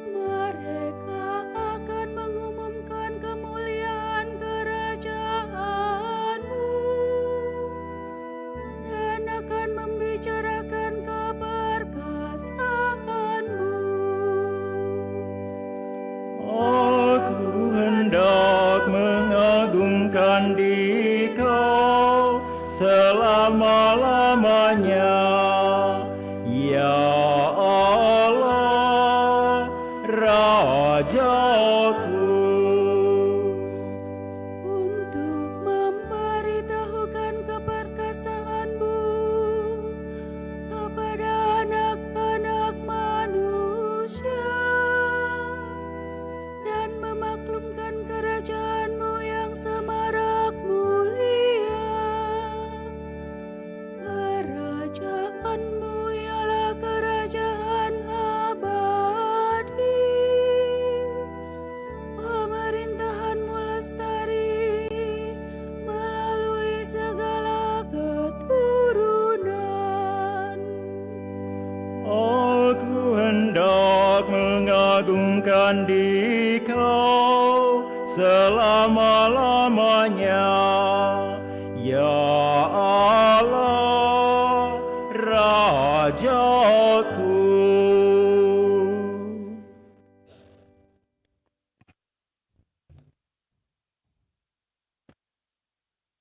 Mereka akan mengumumkan kemuliaan selama-lamanya. Ya Allah, Rajaku. Untuk memberitahukan keperkasaanmu kepada anak-anak manusia dan memaklumkan kerajaanmu yang semarak mulia. Kerajaanmu ialah kerajaan abadi, pemerintahanmu lestari melalui segala keturunan. Aku hendak mengagungkan Dikau selama-lamanya. Ya Allah, Rajaku.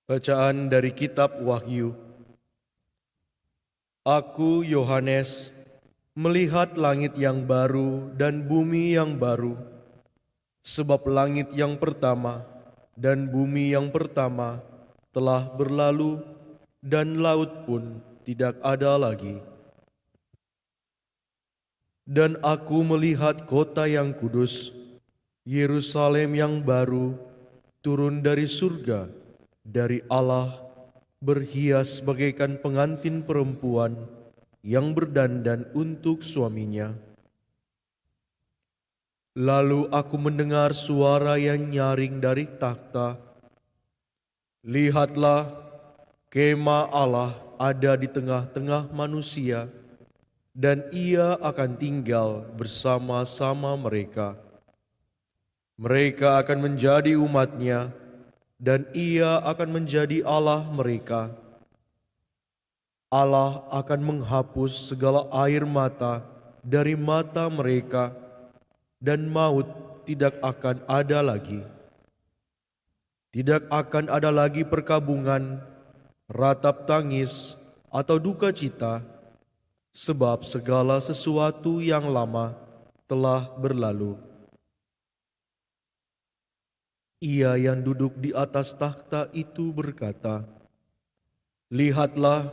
Bacaan dari Kitab Wahyu. Aku, Yohanes, melihat langit yang baru dan bumi yang baru, sebab langit yang pertama dan bumi yang pertama telah berlalu, dan laut pun tidak ada lagi. Dan aku melihat kota yang kudus, Yerusalem yang baru, turun dari surga, dari Allah, berhias bagaikan pengantin perempuan yang berdandan untuk suaminya. Lalu aku mendengar suara yang nyaring dari takhta. Lihatlah, kemah Allah ada di tengah-tengah manusia, dan Ia akan tinggal bersama-sama mereka. Mereka akan menjadi umat-Nya, dan Ia akan menjadi Allah mereka. Allah akan menghapus segala air mata dari mata mereka, dan maut tidak akan ada lagi. Tidak akan ada lagi perkabungan, ratap tangis, atau duka cita, sebab segala sesuatu yang lama telah berlalu. Ia yang duduk di atas takhta itu berkata, "Lihatlah,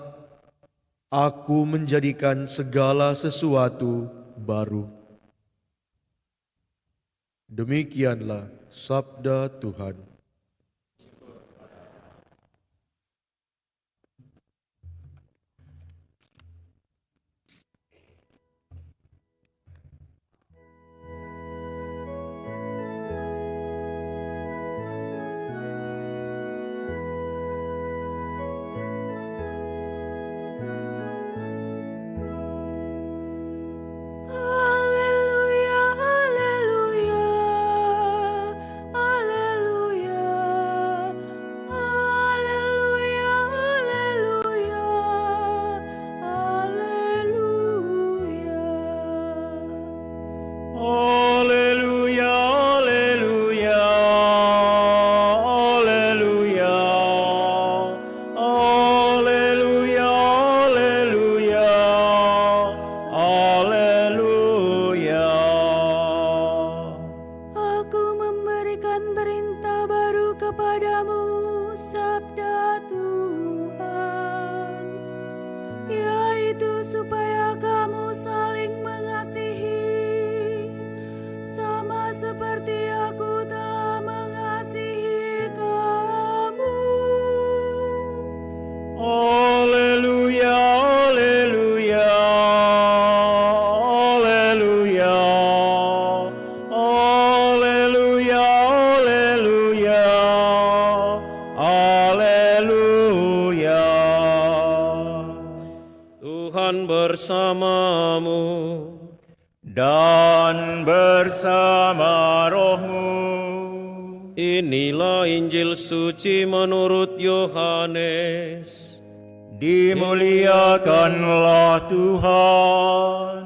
aku menjadikan segala sesuatu baru." Demikianlah sabda Tuhan. Haleluya, haleluya, haleluya, haleluya, haleluya, haleluya. Haleluya, haleluya, haleluya, haleluya, haleluya, haleluya. Aku memberikan perintah baru kepadamu, sabda Tuhan, yaitu supaya kamu saling mengasihi, sama seperti aku telah mengasihi kamu. Haleluya, haleluya, haleluya, haleluya, haleluya, haleluya. Tuhan bersamamu. Dan bersama rohmu. Inilah Injil suci menurut Yohanes. Dimuliakanlah Tuhan.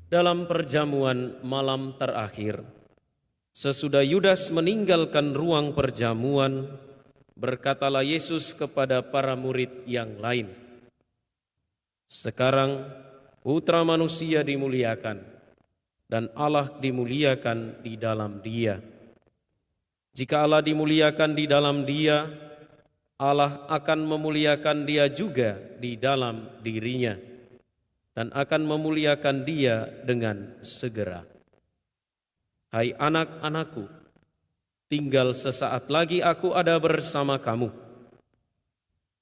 Dalam perjamuan malam terakhir, Sesudah Yudas meninggalkan ruang perjamuan, berkatalah Yesus kepada para murid yang lain, "Sekarang Putra Manusia dimuliakan, dan Allah dimuliakan di dalam Dia. Jika Allah dimuliakan di dalam Dia, Allah akan memuliakan Dia juga di dalam dirinya, dan akan memuliakan Dia dengan segera. Hai anak-anakku, tinggal sesaat lagi aku ada bersama kamu.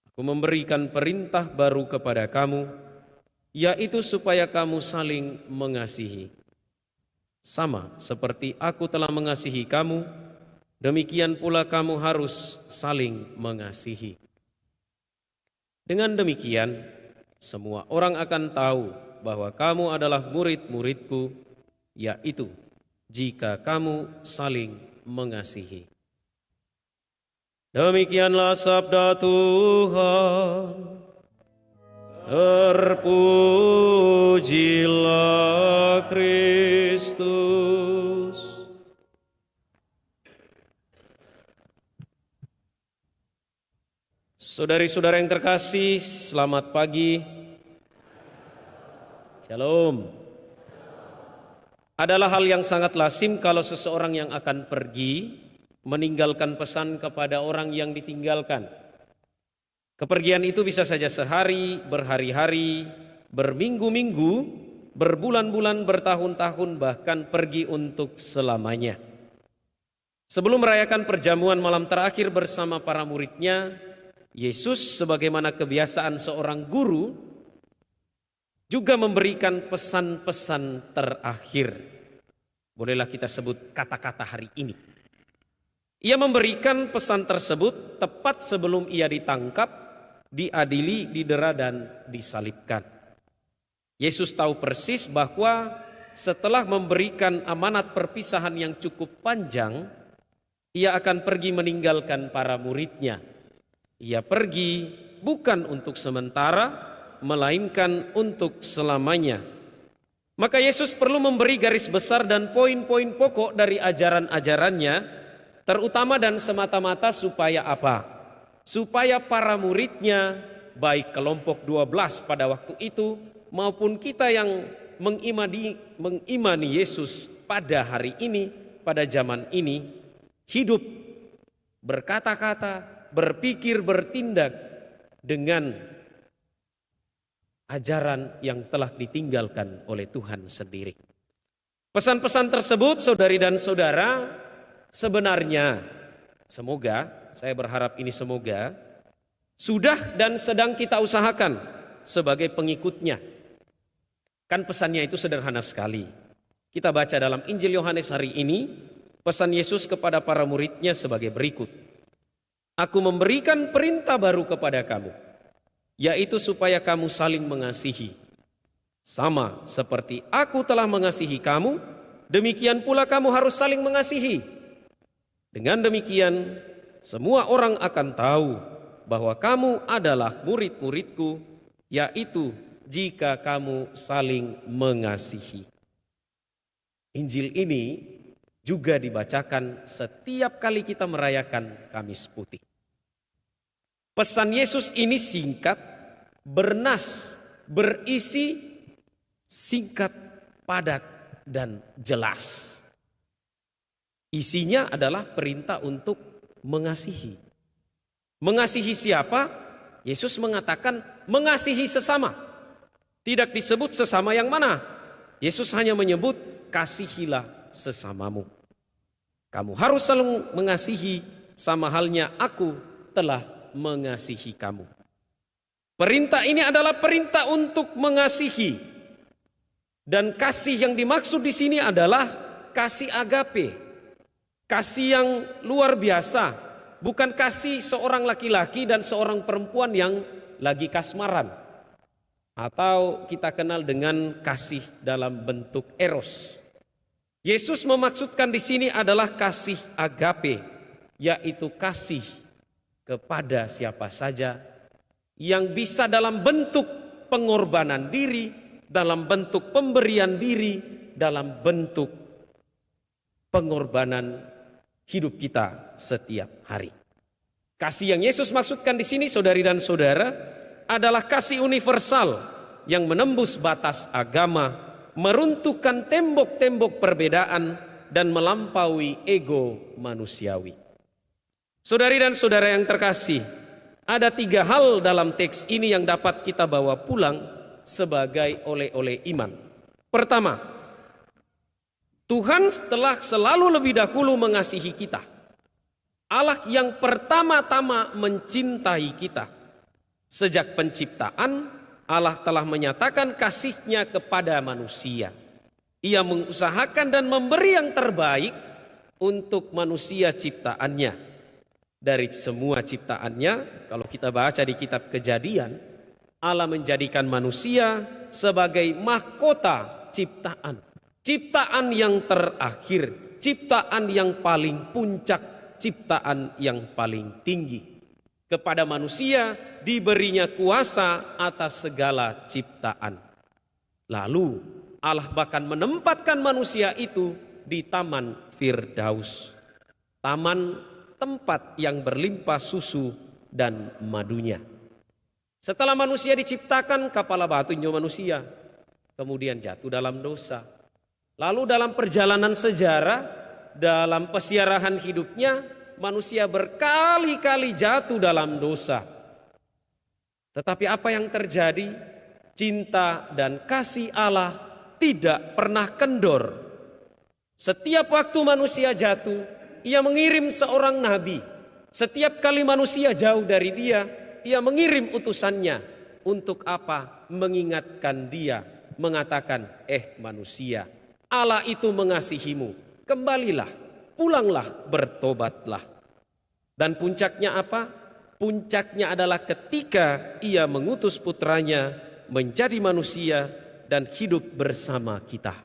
Aku memberikan perintah baru kepada kamu, yaitu supaya kamu saling mengasihi. Sama seperti aku telah mengasihi kamu, demikian pula kamu harus saling mengasihi. Dengan demikian, semua orang akan tahu bahwa kamu adalah murid-muridku, yaitu jika kamu saling mengasihi." Demikianlah sabda Tuhan. Terpujilah Kristus. Saudari-saudara yang terkasih, selamat pagi. Shalom. Adalah hal yang sangat lazim kalau seseorang yang akan pergi meninggalkan pesan kepada orang yang ditinggalkan. Kepergian itu bisa saja sehari, berhari-hari, berminggu-minggu, berbulan-bulan, bertahun-tahun, bahkan pergi untuk selamanya. Sebelum merayakan perjamuan malam terakhir bersama para muridnya, Yesus sebagaimana kebiasaan seorang guru juga memberikan pesan-pesan terakhir. Bolehlah kita sebut kata-kata hari ini. Ia memberikan pesan tersebut tepat sebelum ia ditangkap, diadili, didera, dan disalibkan. Yesus tahu persis bahwa setelah memberikan amanat perpisahan yang cukup panjang, ia akan pergi meninggalkan para muridnya. Ia pergi bukan untuk sementara, melainkan untuk selamanya. Maka Yesus perlu memberi garis besar dan poin-poin pokok dari ajaran-ajarannya, terutama dan semata-mata supaya apa? Supaya para muridnya, baik kelompok 12 pada waktu itu maupun kita yang mengimani Yesus pada hari ini, pada zaman ini, hidup, berkata-kata, berpikir, bertindak dengan ajaran yang telah ditinggalkan oleh Tuhan sendiri. Pesan-pesan tersebut, saudari dan saudara, sebenarnya semoga, saya berharap ini semoga, sudah dan sedang kita usahakan sebagai pengikutnya. Kan pesannya itu sederhana sekali. Kita baca dalam Injil Yohanes hari ini, pesan Yesus kepada para muridnya sebagai berikut. Aku memberikan perintah baru kepada kamu, yaitu supaya kamu saling mengasihi. Sama seperti aku telah mengasihi kamu, demikian pula kamu harus saling mengasihi. Dengan demikian, semua orang akan tahu bahwa kamu adalah murid-muridku, yaitu jika kamu saling mengasihi. Injil ini juga dibacakan setiap kali kita merayakan Kamis Putih. Pesan Yesus ini singkat, bernas, berisi, singkat, padat, dan jelas. Isinya adalah perintah untuk mengasihi. Mengasihi siapa? Yesus mengatakan mengasihi sesama. Tidak disebut sesama yang mana. Yesus hanya menyebut kasihilah sesamamu. Kamu harus selalu mengasihi, sama halnya aku telah mengasihi kamu. Perintah ini adalah perintah untuk mengasihi. Dan kasih yang dimaksud di sini adalah kasih agape. Kasih yang luar biasa, bukan kasih seorang laki-laki dan seorang perempuan yang lagi kasmaran. Atau kita kenal dengan kasih dalam bentuk eros. Yesus memaksudkan di sini adalah kasih agape, yaitu kasih kepada siapa saja yang bisa dalam bentuk pengorbanan diri, dalam bentuk pemberian diri, dalam bentuk pengorbanan hidup kita setiap hari. Kasih yang Yesus maksudkan di sini, saudari dan saudara, adalah kasih universal yang menembus batas agama, meruntuhkan tembok-tembok perbedaan, dan melampaui ego manusiawi. Saudari dan saudara yang terkasih, ada 3 hal dalam teks ini yang dapat kita bawa pulang sebagai oleh-oleh iman. Pertama, Tuhan telah selalu lebih dahulu mengasihi kita. Allah yang pertama-tama mencintai kita. Sejak penciptaan, Allah telah menyatakan kasih-Nya kepada manusia. Ia mengusahakan dan memberi yang terbaik untuk manusia ciptaannya. Dari semua ciptaannya, kalau kita baca di kitab Kejadian, Allah menjadikan manusia sebagai mahkota ciptaan. Ciptaan yang terakhir, ciptaan yang paling puncak, ciptaan yang paling tinggi. Kepada manusia diberinya kuasa atas segala ciptaan. Lalu Allah bahkan menempatkan manusia itu di Taman Firdaus. Taman tempat yang berlimpah susu dan madunya. Setelah manusia diciptakan, kepala batunya manusia kemudian jatuh dalam dosa. Lalu dalam perjalanan sejarah, dalam pesiarahan hidupnya, manusia berkali-kali jatuh dalam dosa. Tetapi apa yang terjadi? Cinta dan kasih Allah tidak pernah kendor. Setiap waktu manusia jatuh, Ia mengirim seorang nabi. Setiap kali manusia jauh dari Dia, Ia mengirim utusannya. Untuk apa? Mengingatkan dia, mengatakan, manusia, Allah itu mengasihimu. Kembalilah, pulanglah, bertobatlah. Dan puncaknya apa? Puncaknya adalah ketika Ia mengutus putranya menjadi manusia dan hidup bersama kita.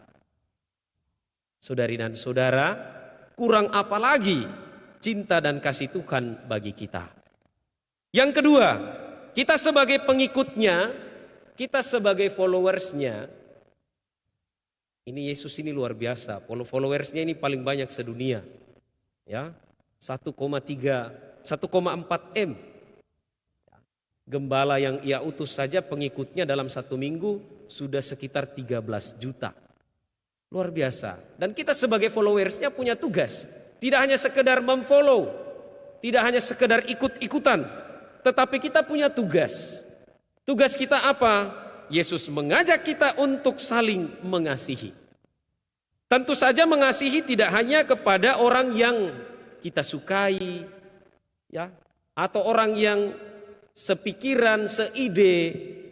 Saudari dan saudara, kurang apa lagi cinta dan kasih Tuhan bagi kita. Yang kedua, kita sebagai pengikutnya, kita sebagai followersnya, ini Yesus ini luar biasa. Followersnya ini paling banyak sedunia, ya, 1,4 M. Gembala yang Ia utus saja pengikutnya dalam 1 minggu sudah sekitar 13 juta. Luar biasa. Dan kita sebagai followersnya punya tugas. Tidak hanya sekedar memfollow, tidak hanya sekedar ikut-ikutan, tetapi kita punya tugas. Tugas kita apa? Yesus mengajak kita untuk saling mengasihi. Tentu saja mengasihi tidak hanya kepada orang yang kita sukai, ya, atau orang yang sepikiran, seide,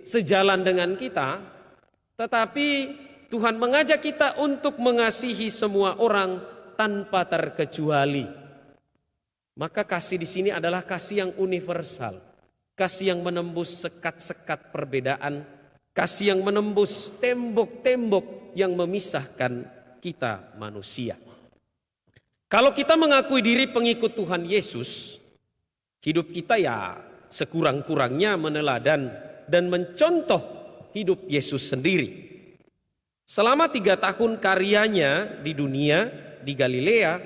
sejalan dengan kita, tetapi Tuhan mengajak kita untuk mengasihi semua orang tanpa terkecuali. Maka kasih di sini adalah kasih yang universal, kasih yang menembus sekat-sekat perbedaan, kasih yang menembus tembok-tembok yang memisahkan kita manusia. Kalau kita mengakui diri pengikut Tuhan Yesus, hidup kita ya sekurang-kurangnya meneladan dan mencontoh hidup Yesus sendiri. Selama 3 tahun karyanya di dunia, di Galilea,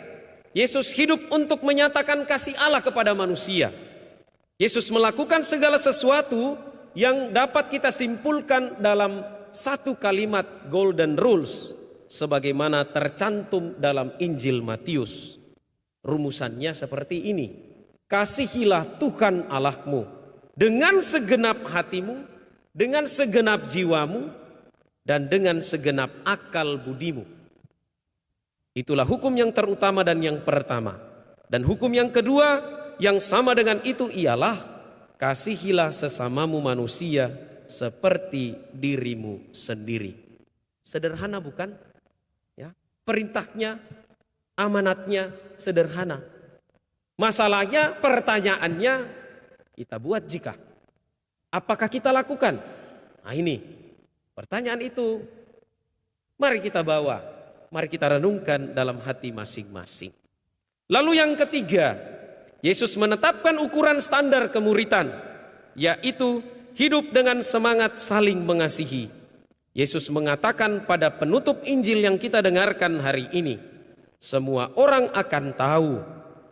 Yesus hidup untuk menyatakan kasih Allah kepada manusia. Yesus melakukan segala sesuatu yang dapat kita simpulkan dalam satu kalimat golden rules, sebagaimana tercantum dalam Injil Matius. Rumusannya seperti ini: kasihilah Tuhan Allahmu dengan segenap hatimu, dengan segenap jiwamu, dan dengan segenap akal budimu. Itulah hukum yang terutama dan yang pertama. Dan hukum yang kedua yang sama dengan itu ialah kasihilah sesamamu manusia seperti dirimu sendiri. Sederhana bukan? Ya, perintahnya, amanatnya sederhana. Masalahnya, pertanyaannya, kita buat jika. Apakah kita lakukan? Nah ini, pertanyaan itu mari kita bawa, mari kita renungkan dalam hati masing-masing. Lalu yang ketiga, Yesus menetapkan ukuran standar kemuritan, yaitu hidup dengan semangat saling mengasihi. Yesus mengatakan pada penutup Injil yang kita dengarkan hari ini, semua orang akan tahu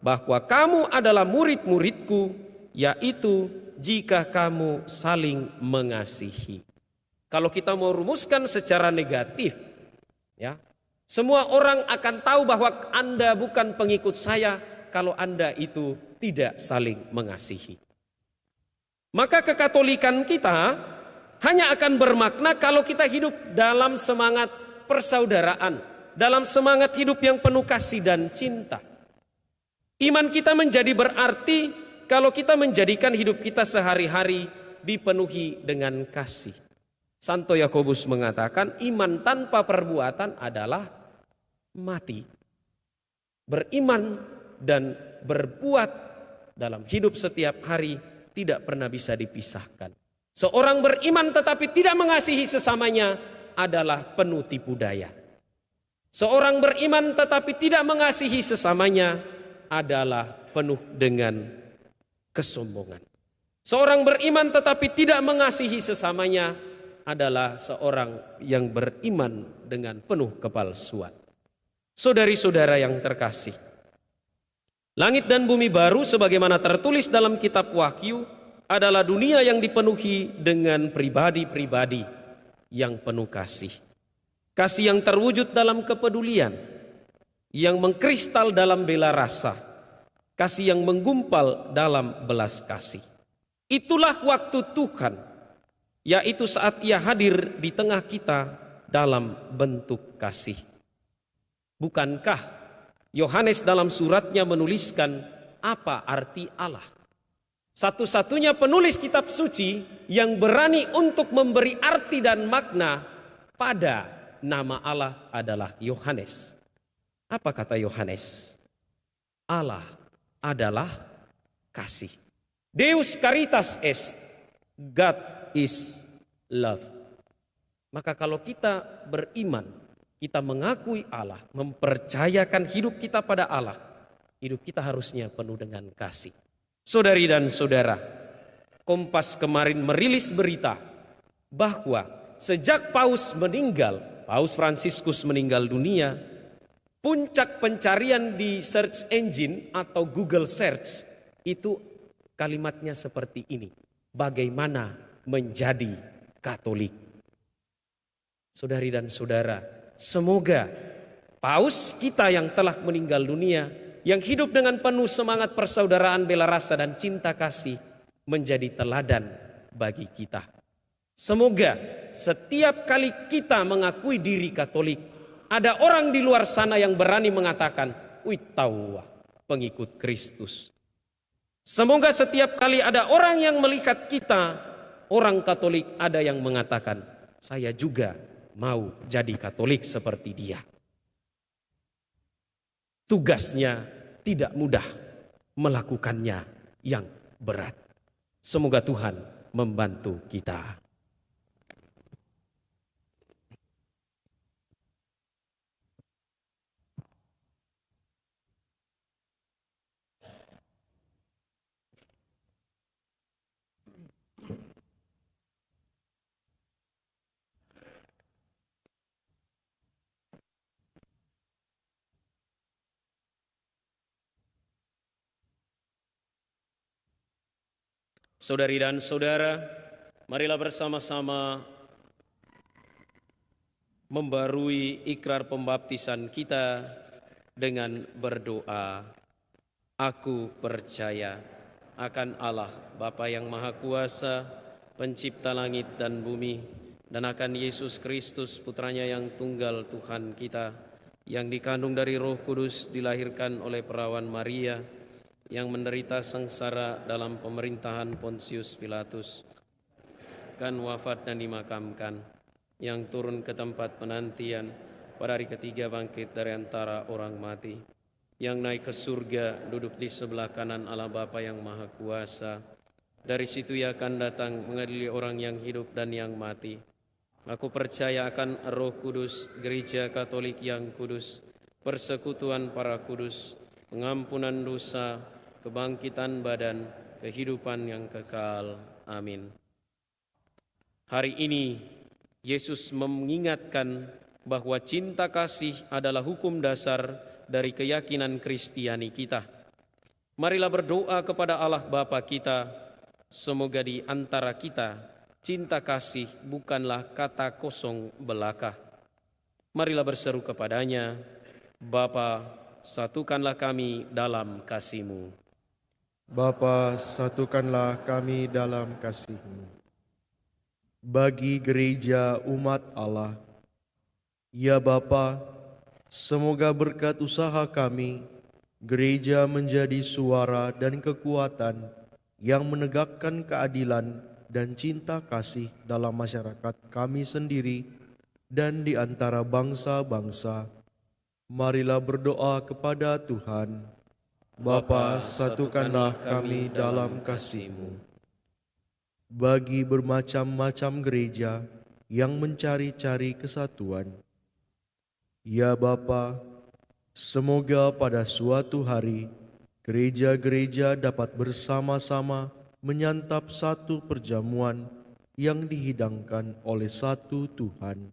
bahwa kamu adalah murid-muridku, yaitu jika kamu saling mengasihi. Kalau kita mau rumuskan secara negatif, ya, semua orang akan tahu bahwa Anda bukan pengikut saya kalau Anda itu tidak saling mengasihi. Maka kekatolikan kita hanya akan bermakna kalau kita hidup dalam semangat persaudaraan, dalam semangat hidup yang penuh kasih dan cinta. Iman kita menjadi berarti kalau kita menjadikan hidup kita sehari-hari dipenuhi dengan kasih. Santo Yakobus mengatakan iman tanpa perbuatan adalah mati. Beriman dan berbuat dalam hidup setiap hari tidak pernah bisa dipisahkan. Seorang beriman tetapi tidak mengasihi sesamanya adalah penuh tipu daya. Seorang beriman tetapi tidak mengasihi sesamanya adalah penuh dengan kesombongan. Seorang beriman tetapi tidak mengasihi sesamanya adalah seorang yang beriman dengan penuh kepalsuan. Saudari-saudara yang terkasih, langit dan bumi baru sebagaimana tertulis dalam kitab Wahyu adalah dunia yang dipenuhi dengan pribadi-pribadi yang penuh kasih. Kasih yang terwujud dalam kepedulian, yang mengkristal dalam bela rasa, kasih yang menggumpal dalam belas kasih. Itulah waktu Tuhan, yaitu saat Ia hadir di tengah kita dalam bentuk kasih. Bukankah Yohanes dalam suratnya menuliskan apa arti Allah? Satu-satunya penulis kitab suci yang berani untuk memberi arti dan makna pada nama Allah adalah Yohanes. Apa kata Yohanes? Allah adalah kasih. Deus caritas est, God is love. Maka kalau kita beriman, kita mengakui Allah, mempercayakan hidup kita pada Allah, hidup kita harusnya penuh dengan kasih. Saudari dan saudara, Kompas kemarin merilis berita bahwa sejak Paus Fransiskus meninggal dunia, puncak pencarian di search engine atau Google Search itu kalimatnya seperti ini: bagaimana menjadi Katolik. Saudari dan saudara, semoga Paus kita yang telah meninggal dunia, yang hidup dengan penuh semangat persaudaraan, bela rasa dan cinta kasih, menjadi teladan bagi kita. Semoga setiap kali kita mengakui diri Katolik, ada orang di luar sana yang berani mengatakan, "Wih, tahu pengikut Kristus." Semoga setiap kali ada orang yang melihat kita, orang Katolik, ada yang mengatakan, "Saya juga mau jadi Katolik seperti dia." Tugasnya tidak mudah, melakukannya yang berat. Semoga Tuhan membantu kita. Saudari dan saudara, marilah bersama-sama membarui ikrar pembaptisan kita dengan berdoa. Aku percaya akan Allah Bapa yang Maha Kuasa, pencipta langit dan bumi, dan akan Yesus Kristus, putranya yang tunggal Tuhan kita, yang dikandung dari Roh Kudus, dilahirkan oleh perawan Maria, yang menderita sengsara dalam pemerintahan Pontius Pilatus, kan wafat dan dimakamkan, yang turun ke tempat penantian, pada hari ketiga bangkit dari antara orang mati, yang naik ke surga, duduk di sebelah kanan Allah Bapa yang Maha Kuasa. Dari situ Ia akan datang mengadili orang yang hidup dan yang mati. Aku percaya akan Roh Kudus, Gereja Katolik yang kudus, persekutuan para kudus, pengampunan dosa, kebangkitan badan, kehidupan yang kekal. Amin. Hari ini Yesus mengingatkan bahwa cinta kasih adalah hukum dasar dari keyakinan Kristiani kita. Marilah berdoa kepada Allah Bapa kita, semoga di antara kita cinta kasih bukanlah kata kosong belaka. Marilah berseru kepadanya, Bapa, satukanlah kami dalam kasih-Mu. Bapa, satukanlah kami dalam kasih-Mu. Bagi gereja umat Allah, ya Bapa, semoga berkat usaha kami, gereja menjadi suara dan kekuatan yang menegakkan keadilan dan cinta kasih dalam masyarakat kami sendiri dan di antara bangsa-bangsa. Marilah berdoa kepada Tuhan. Bapa, satukanlah kami dalam kasih-Mu. Bagi bermacam-macam gereja yang mencari-cari kesatuan, ya Bapa, semoga pada suatu hari gereja-gereja dapat bersama-sama menyantap satu perjamuan yang dihidangkan oleh satu Tuhan.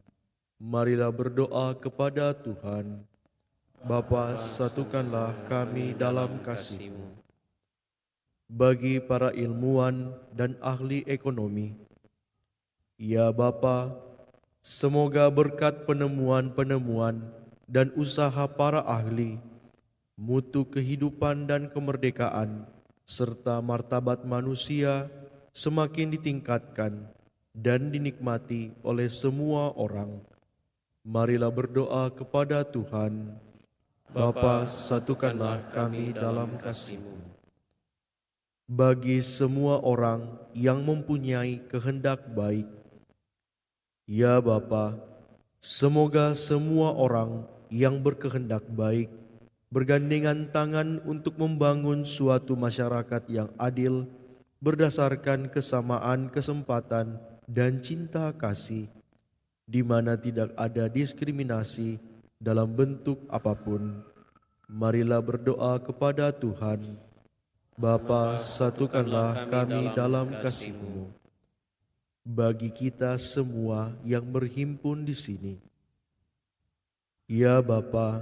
Marilah berdoa kepada Tuhan. Bapa, satukanlah kami dalam kasih-Mu. Bagi para ilmuwan dan ahli ekonomi, ya Bapa, semoga berkat penemuan-penemuan dan usaha para ahli, mutu kehidupan dan kemerdekaan, serta martabat manusia semakin ditingkatkan dan dinikmati oleh semua orang. Marilah berdoa kepada Tuhan. Bapa, satukanlah kami dalam kasih-Mu. Bagi semua orang yang mempunyai kehendak baik, ya Bapa, semoga semua orang yang berkehendak baik bergandengan tangan untuk membangun suatu masyarakat yang adil berdasarkan kesamaan kesempatan dan cinta kasih, di mana tidak ada diskriminasi dalam bentuk apapun. Marilah berdoa kepada Tuhan. Bapa, satukanlah kami dalam kasih-Mu. Bagi kita semua yang berhimpun di sini, ya Bapa,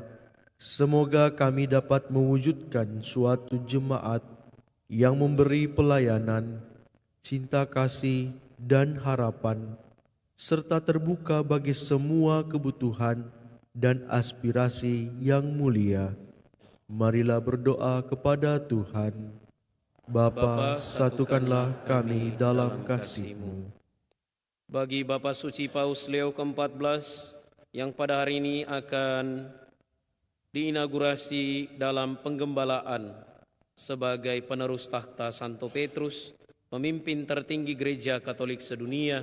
semoga kami dapat mewujudkan suatu jemaat yang memberi pelayanan, cinta kasih, dan harapan, serta terbuka bagi semua kebutuhan dan aspirasi yang mulia. Marilah berdoa kepada Tuhan. Bapa, satukanlah kami dalam kasih-Mu. Bagi Bapak Suci Paus Leo ke-14 yang pada hari ini akan diinaugurasi dalam penggembalaan sebagai penerus takhta Santo Petrus, pemimpin tertinggi Gereja Katolik sedunia,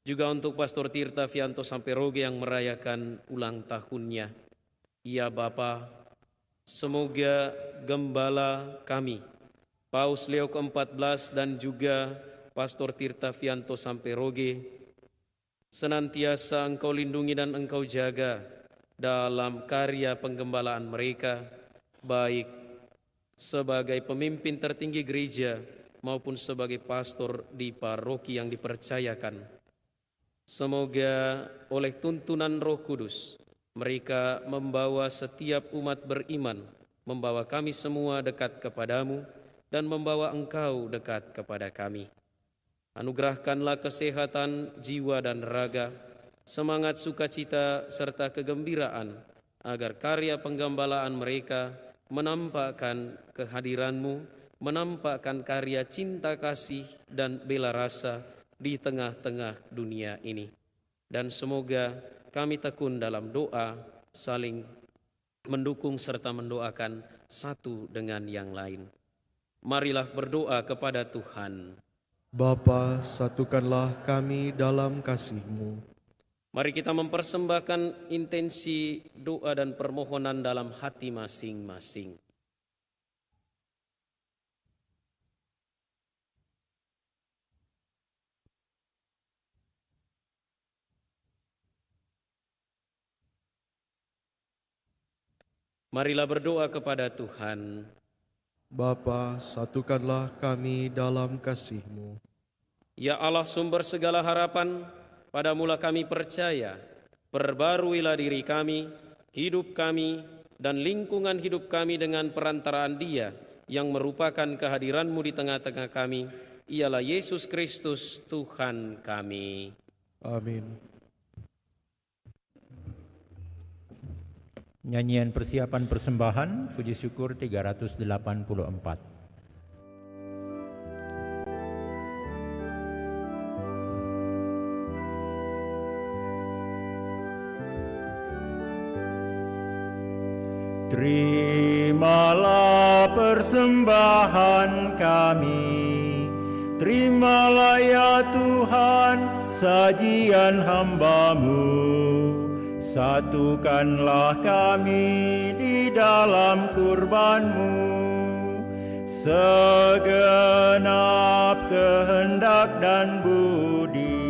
juga untuk Pastor Tirta Fianto Samperoge yang merayakan ulang tahunnya. Ya Bapa, semoga gembala kami, Paus Leo ke-14 dan juga Pastor Tirta Fianto Samperoge, senantiasa Engkau lindungi dan Engkau jaga dalam karya penggembalaan mereka, baik sebagai pemimpin tertinggi gereja maupun sebagai pastor di paroki yang dipercayakan. Semoga oleh tuntunan Roh Kudus, mereka membawa setiap umat beriman, membawa kami semua dekat kepadamu, dan membawa Engkau dekat kepada kami. Anugerahkanlah kesehatan jiwa dan raga, semangat sukacita serta kegembiraan, agar karya penggembalaan mereka menampakkan kehadiran-Mu, menampakkan karya cinta kasih dan bela rasa di tengah-tengah dunia ini. Dan semoga kami tekun dalam doa, saling mendukung serta mendoakan satu dengan yang lain. Marilah berdoa kepada Tuhan. Bapa, satukanlah kami dalam kasih-Mu. Mari kita mempersembahkan intensi doa dan permohonan dalam hati masing-masing. Marilah berdoa kepada Tuhan. Bapa, satukanlah kami dalam kasih-Mu. Ya Allah, sumber segala harapan, padamulah kami percaya. Perbaruilah diri kami, hidup kami, dan lingkungan hidup kami dengan perantaraan Dia yang merupakan kehadiran-Mu di tengah-tengah kami, ialah Yesus Kristus Tuhan kami. Amin. Nyanyian persiapan persembahan, puji syukur 384. Terimalah persembahan kami, terimalah ya Tuhan sajian hamba-Mu. Satukanlah kami di dalam kurban-Mu, segenap kehendak dan budi.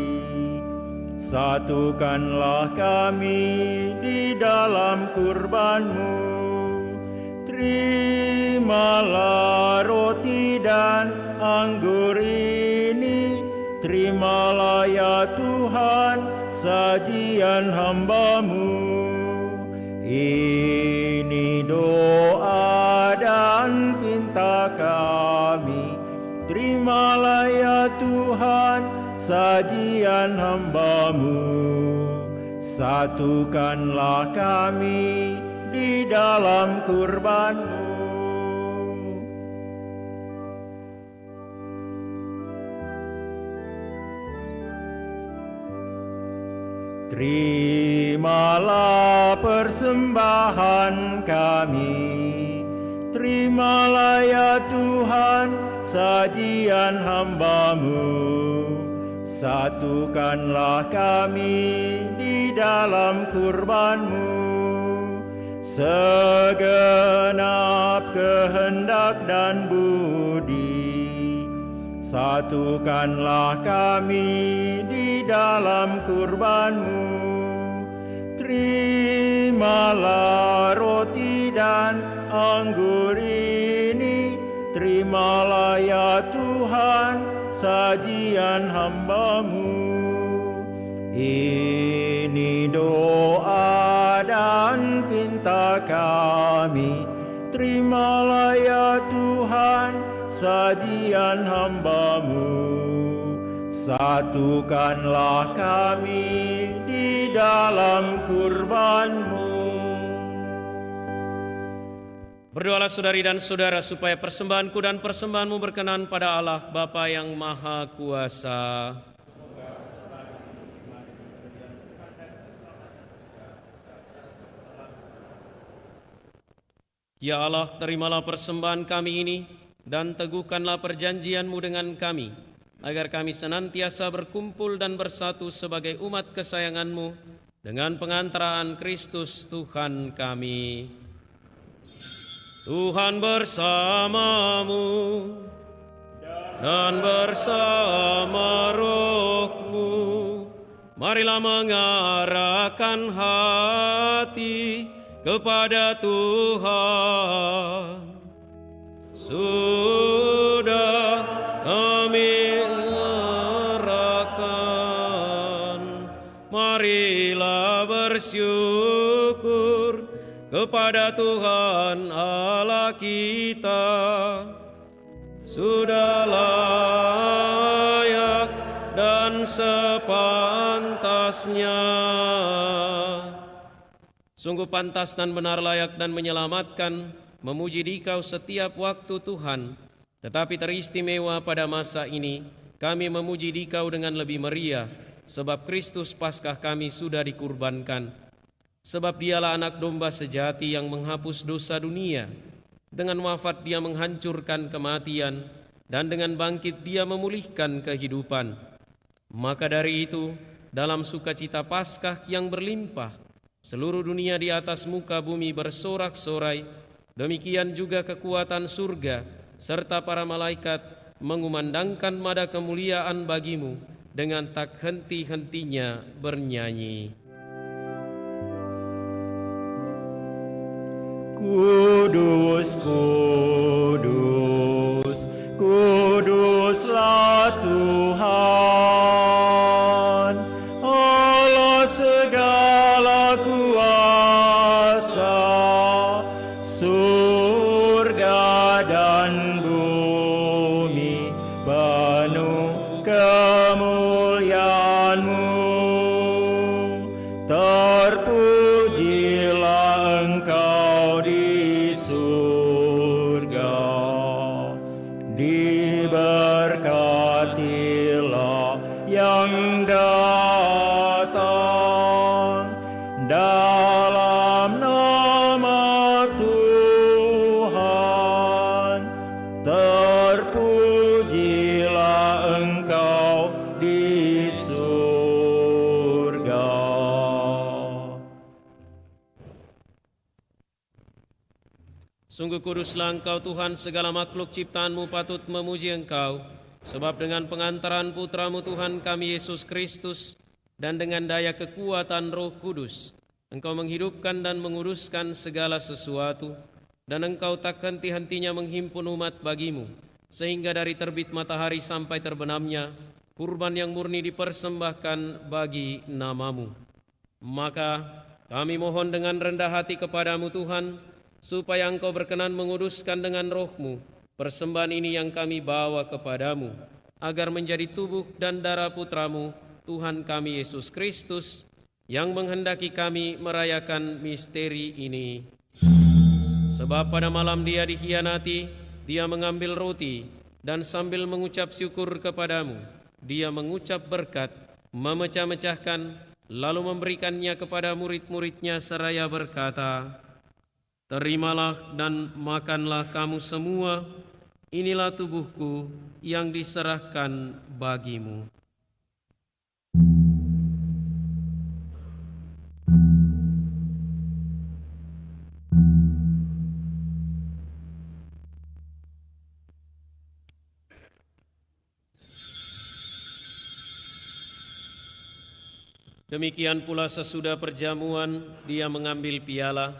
Satukanlah kami di dalam kurban-Mu. Terimalah roti dan anggur ini, terimalah ya Tuhan sajian hamba-Mu. Ini doa dan pinta kami, terimalah ya Tuhan sajian hamba-Mu. Satukanlah kami di dalam kurban-Mu. Terimalah persembahan kami, terimalah ya Tuhan sajian hamba-Mu. Satukanlah kami di dalam kurban-Mu, segenap kehendak dan budi. Satukanlah kami di dalam kurban-Mu. Terimalah roti dan anggur ini, terimalah ya Tuhan sajian hamba-Mu. Ini doa dan pinta kami, terimalah ya Tuhan sajian hamba-Mu. Satukanlah kami di dalam kurban-Mu. Berdoalah saudari dan saudara supaya persembahanku dan persembahanmu berkenan pada Allah Bapa yang Maha Kuasa. Ya Allah, terimalah persembahan kami ini dan teguhkanlah perjanjian-Mu dengan kami, agar kami senantiasa berkumpul dan bersatu sebagai umat kesayangan-Mu dengan pengantaraan Kristus Tuhan kami. Tuhan bersamamu dan bersama roh-Mu. Marilah mengarahkan hati kepada Tuhan. Sudah kami nyerahkan, marilah bersyukur kepada Tuhan Allah kita. Sudah layak dan sepantasnya. Sungguh pantas dan benar, layak dan menyelamatkan, memuji Dikau setiap waktu Tuhan. Tetapi teristimewa pada masa ini, kami memuji Dikau dengan lebih meriah, sebab Kristus Paskah kami sudah dikurbankan. Sebab Dialah anak domba sejati yang menghapus dosa dunia. Dengan wafat Dia menghancurkan kematian, dan dengan bangkit Dia memulihkan kehidupan. Maka dari itu, dalam sukacita Paskah yang berlimpah, seluruh dunia di atas muka bumi bersorak-sorai, demikian juga kekuatan surga, serta para malaikat mengumandangkan mada kemuliaan bagi-Mu dengan tak henti-hentinya bernyanyi. Kudus, kudus, kuduslah Tuhan, Allah segala kuasa, diberkatilah yang datang dalam nama Tuhan. Terpujilah Engkau di surga. Sungguh kuduslah Engkau Tuhan, segala makhluk ciptaan-Mu patut memuji Engkau. Sebab dengan pengantaran Putra-Mu Tuhan kami Yesus Kristus dan dengan daya kekuatan Roh Kudus, Engkau menghidupkan dan menguduskan segala sesuatu, dan Engkau tak henti-hentinya menghimpun umat bagi-Mu, sehingga dari terbit matahari sampai terbenamnya, kurban yang murni dipersembahkan bagi nama-Mu. Maka kami mohon dengan rendah hati kepadamu Tuhan, supaya Engkau berkenan menguduskan dengan Roh-Mu persembahan ini yang kami bawa kepadamu, agar menjadi tubuh dan darah Putra-Mu, Tuhan kami Yesus Kristus, yang menghendaki kami merayakan misteri ini. Sebab pada malam Dia dikhianati, Dia mengambil roti, dan sambil mengucap syukur kepadamu, Dia mengucap berkat, memecah-mecahkan, lalu memberikannya kepada murid-muridnya seraya berkata, "Terimalah dan makanlah kamu semua, inilah tubuhku yang diserahkan bagimu." Demikian pula sesudah perjamuan, Dia mengambil piala,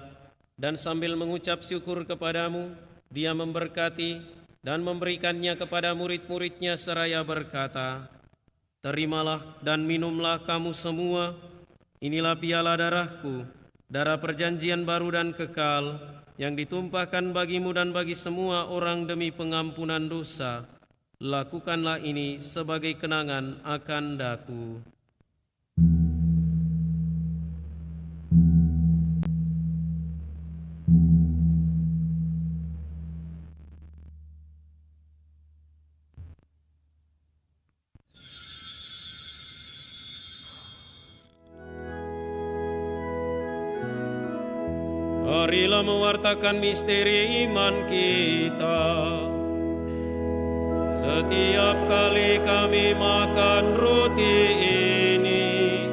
dan sambil mengucap syukur kepadamu, Dia memberkati dan memberikannya kepada murid-muridnya seraya berkata, "Terimalah dan minumlah kamu semua, inilah piala darahku, darah perjanjian baru dan kekal, yang ditumpahkan bagimu dan bagi semua orang demi pengampunan dosa. Lakukanlah ini sebagai kenangan akan daku." Marilah mewartakan misteri iman kita. Setiap kali kami makan roti ini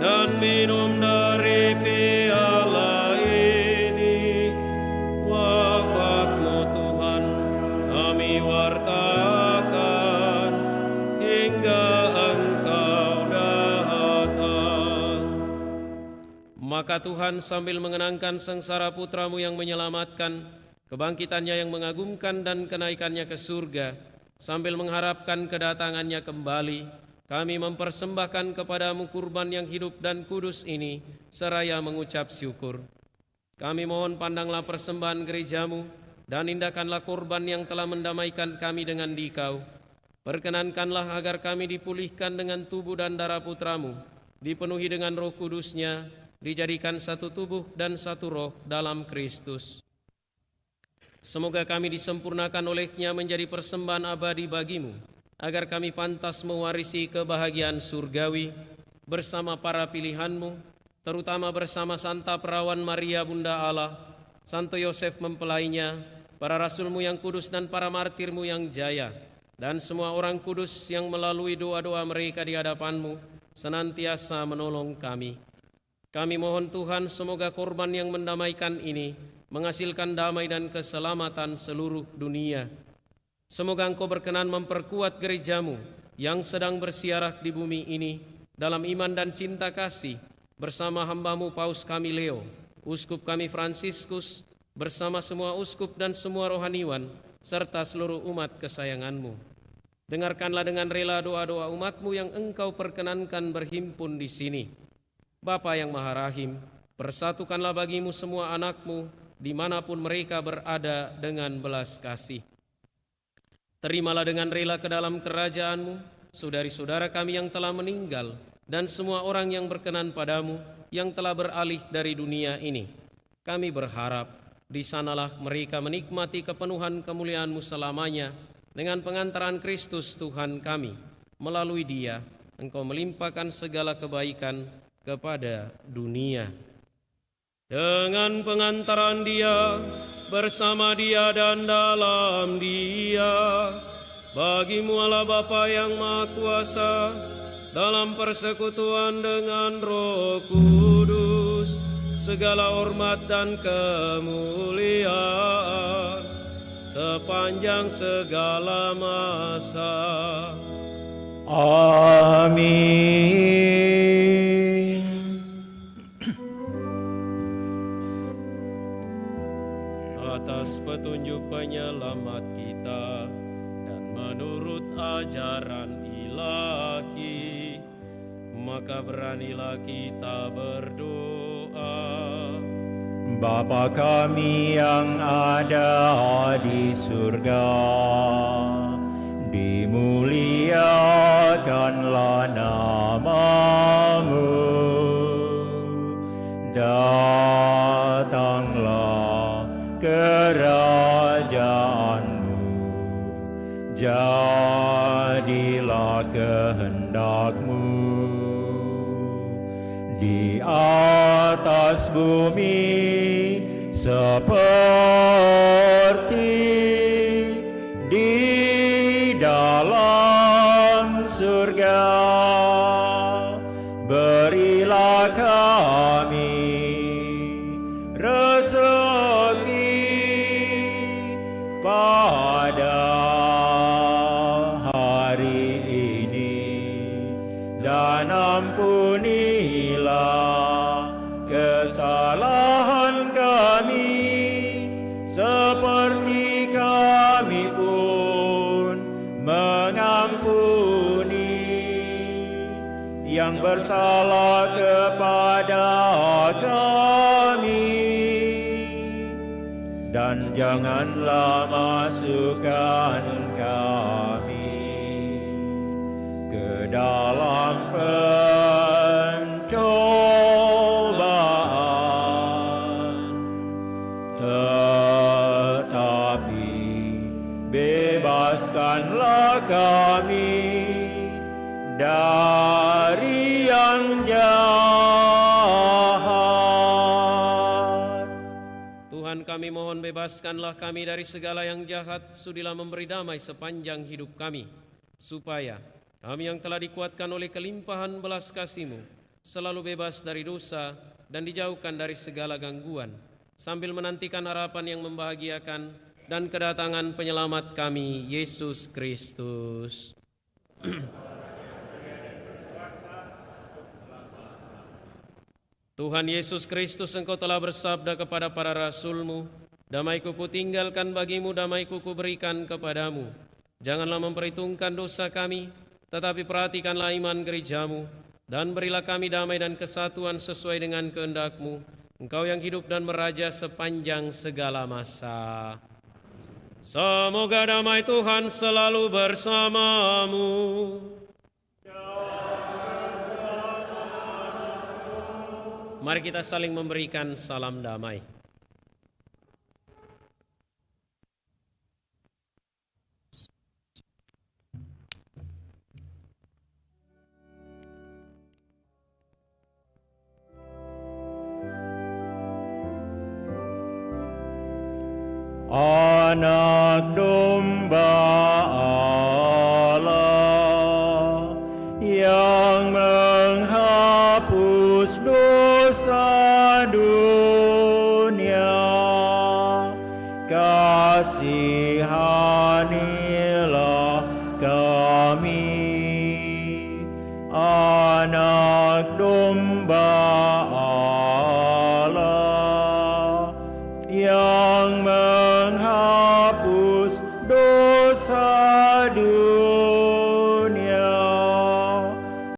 dan minum dari piala ini, wafat-Mu Tuhan kami wartakan hingga Engkau datang. Maka Tuhan sambil mengenangkan sengsara Putra-Mu yang menyelamatkan, kebangkitannya yang mengagumkan dan kenaikannya ke surga, sambil mengharapkan kedatangannya kembali, kami mempersembahkan kepadamu kurban yang hidup dan kudus ini, seraya mengucap syukur. Kami mohon pandanglah persembahan gerejamu, dan indahkanlah kurban yang telah mendamaikan kami dengan Dikau. Perkenankanlah agar kami dipulihkan dengan tubuh dan darah Putra-Mu, dipenuhi dengan Roh Kudus-Nya, dijadikan satu tubuh dan satu roh dalam Kristus. Semoga kami disempurnakan oleh-Nya menjadi persembahan abadi bagi-Mu, agar kami pantas mewarisi kebahagiaan surgawi bersama para pilihan-Mu, terutama bersama Santa Perawan Maria Bunda Allah, Santo Yosef mempelainya, para rasul-Mu yang kudus dan para martir-Mu yang jaya, dan semua orang kudus yang melalui doa-doa mereka di hadapan-Mu senantiasa menolong kami. Kami mohon Tuhan, semoga korban yang mendamaikan ini menghasilkan damai dan keselamatan seluruh dunia. Semoga Engkau berkenan memperkuat gereja-Mu yang sedang bersiarah di bumi ini dalam iman dan cinta kasih, bersama hamba-Mu Paus kami Leo, Uskup kami Fransiskus, bersama semua uskup dan semua rohaniwan, serta seluruh umat kesayangan-Mu. Dengarkanlah dengan rela doa-doa umat-Mu yang Engkau perkenankan berhimpun di sini. Bapa yang Maha Rahim, persatukanlah bagi-Mu semua anak-Mu dimanapun mereka berada dengan belas kasih. Terimalah dengan rela ke dalam kerajaan-Mu saudari-saudara kami yang telah meninggal dan semua orang yang berkenan pada-Mu yang telah beralih dari dunia ini. Kami berharap di sanalah mereka menikmati kepenuhan kemuliaan-Mu selamanya Dengan pengantaran Kristus Tuhan kami, melalui Dia, Engkau melimpahkan segala kebaikan kepada dunia. Dengan pengantaran Dia, bersama Dia dan dalam Dia, bagi-Mu Allah Bapa yang Maha Kuasa, dalam persekutuan dengan Roh Kudus, segala hormat dan kemuliaan sepanjang segala masa. Amin. Atas petunjuk penyelamat kita dan menurut ajaran ilahi, maka beranilah kita berdoa. Bapa kami yang ada di surga, dimuliakanlah nama-Mu, datanglah kerajaan-Mu, jadilah kehendak-Mu di atas bumi seperti di dalam surga. Berilah kami rezeki pada hari ini, dan ampunilah kesalahan kami seperti kami pun mengampuni yang bersalah kepada kami, dan janganlah masukkan kami ke dalam pencobaan, tetapi bebaskanlah kami dari yang jahat. Tuhan kami mohon, bebaskanlah kami dari segala yang jahat, sudilah memberi damai sepanjang hidup kami, supaya kami yang telah dikuatkan oleh kelimpahan belas kasih-Mu selalu bebas dari dosa dan dijauhkan dari segala gangguan, sambil menantikan harapan yang membahagiakan dan kedatangan penyelamat kami, Yesus Kristus. Tuhan Yesus Kristus, Engkau telah bersabda kepada para rasul-Mu, damai-Ku kutinggalkan bagimu, damai-Ku kuberikan kepadamu. Janganlah memperhitungkan dosa kami, tetapi perhatikanlah iman gereja-Mu, dan berilah kami damai dan kesatuan sesuai dengan kehendak-Mu, Engkau yang hidup dan meraja sepanjang segala masa. Semoga damai Tuhan selalu bersamamu. Mari kita saling memberikan salam damai. Anak domba Allah yang menghapus dosa dunia, kasihanilah kami. Anak domba Allah yang menghapus dosa dunia,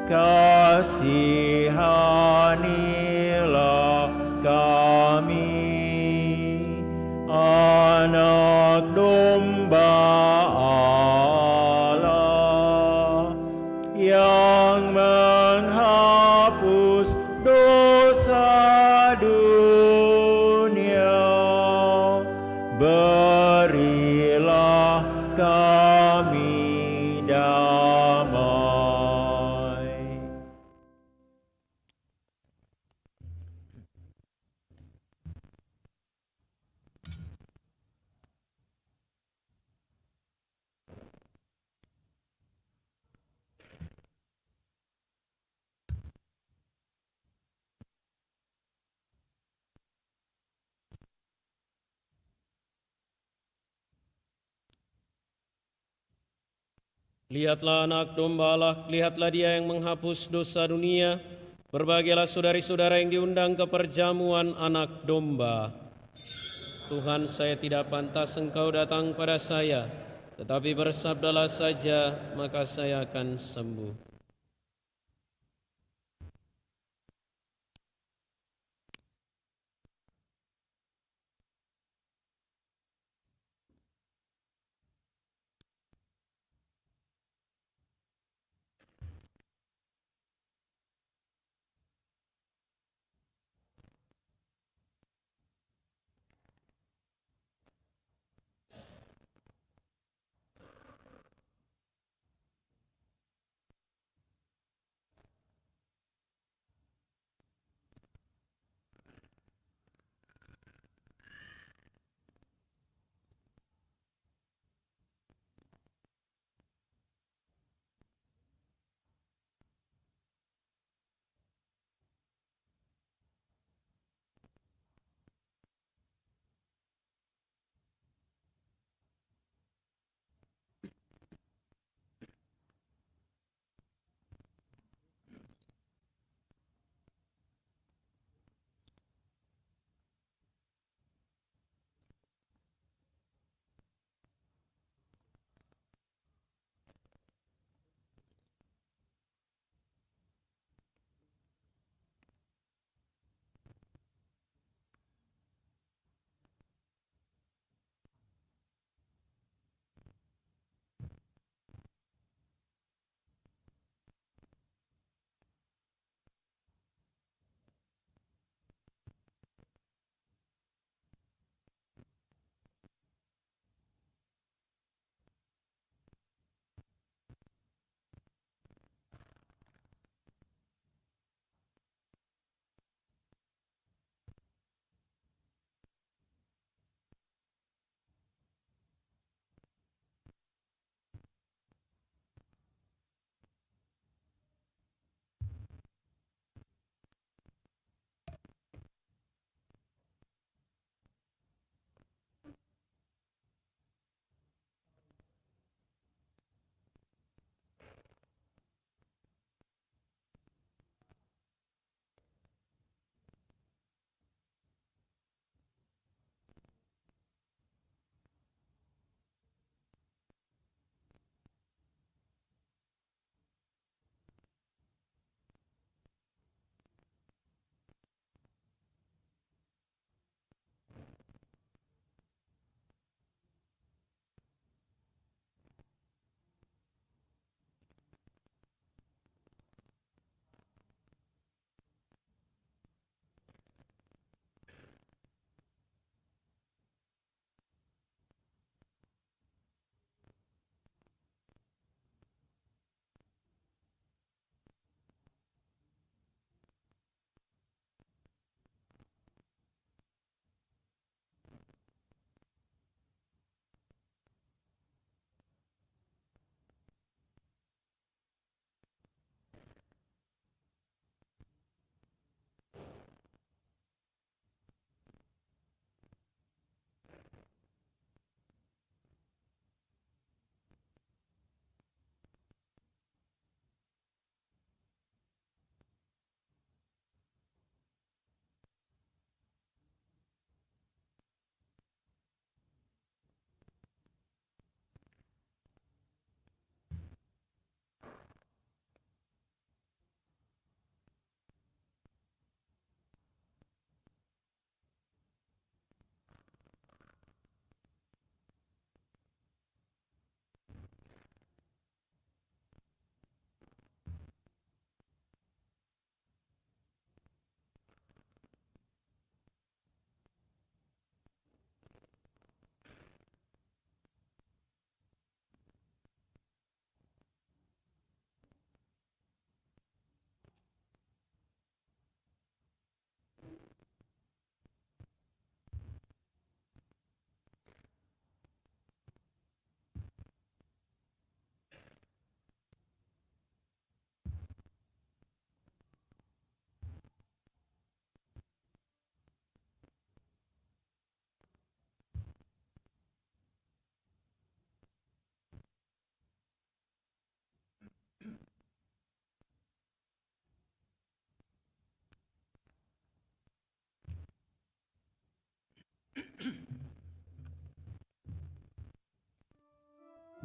kasihanilah kami. Anak domba Allah yang menghapus dosa dunia, berilah kami kami damai. Lihatlah anak domba Allah, lihatlah dia yang menghapus dosa dunia. Berbahagialah saudari-saudara yang diundang ke perjamuan anak domba. Tuhan, saya tidak pantas Engkau datang pada saya, tetapi bersabdalah saja, maka saya akan sembuh.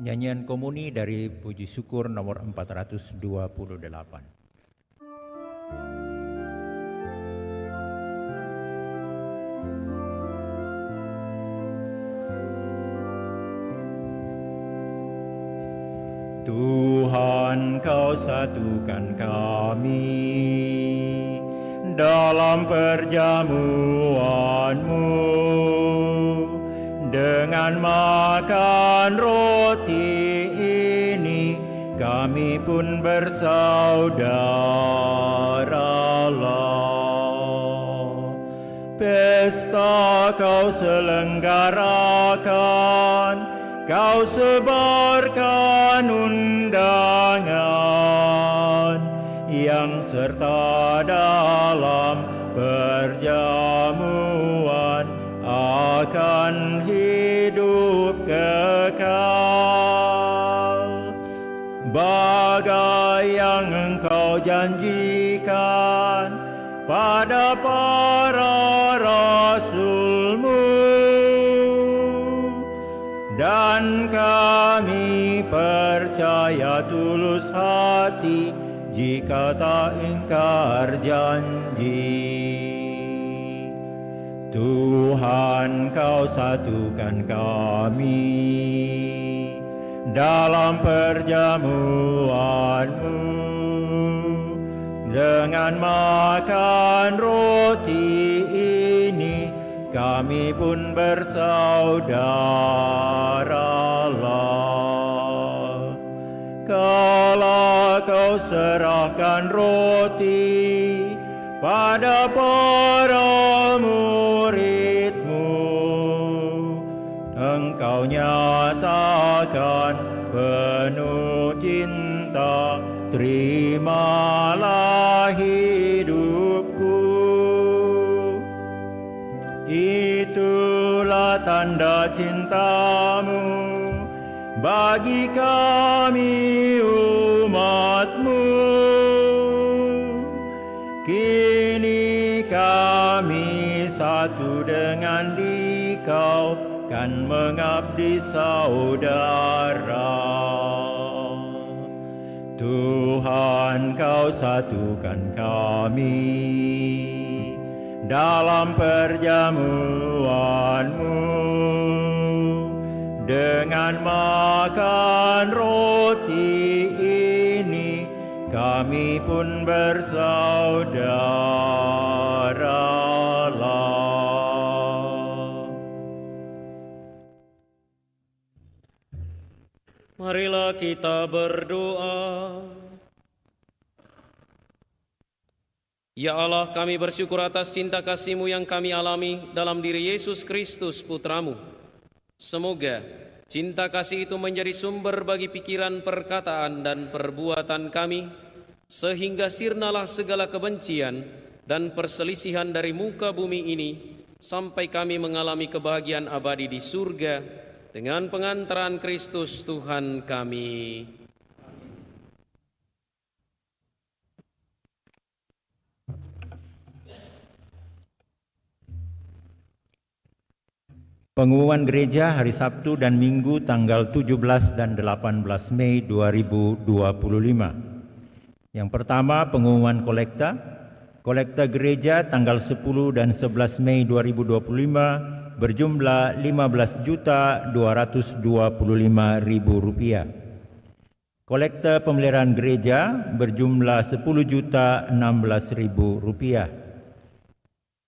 Nyanyian komuni dari Puji Syukur nomor 428. Tuhan, Kau satukan kami dalam perjamuan-Mu dengan makan roti ini, kami pun bersaudaralah. Pesta Kau selenggarakan, Kau sebarkan undangan yang serta dalam perjamuan akan hidup kekal. Bagai yang Engkau janjikan pada para rasul-Mu, dan kami percaya tulus hati jika tak ingkar janji. Tuhan, Kau satukan kami dalam perjamuan-Mu dengan makan roti ini, kami pun bersaudaralah. Kala Kau serahkan roti pada para murid-Mu, Engkau nyatakan penuh cinta, terimalah hidupku. Itulah tanda cinta-Mu bagi kami umat-Mu. Kini kami satu dengan Dikau, kan mengabdi saudara. Tuhan, Kau satukan kami dalam perjamuan-Mu dengan makan roti ini, kami pun bersaudaralah. Marilah kita berdoa. Ya Allah, kami bersyukur atas cinta kasih-Mu yang kami alami dalam diri Yesus Kristus, Putra-Mu. Semoga cinta kasih itu menjadi sumber bagi pikiran, perkataan, dan perbuatan kami, sehingga sirnalah segala kebencian dan perselisihan dari muka bumi ini, sampai kami mengalami kebahagiaan abadi di surga dengan pengantaran Kristus Tuhan kami. Pengumuman gereja hari Sabtu dan Minggu tanggal 17 dan 18 Mei 2025. Yang pertama, pengumuman kolekta. Kolekta gereja tanggal 10 dan 11 Mei 2025 berjumlah Rp15.225.000. Kolekta pemeliharaan gereja berjumlah Rp10.016.000.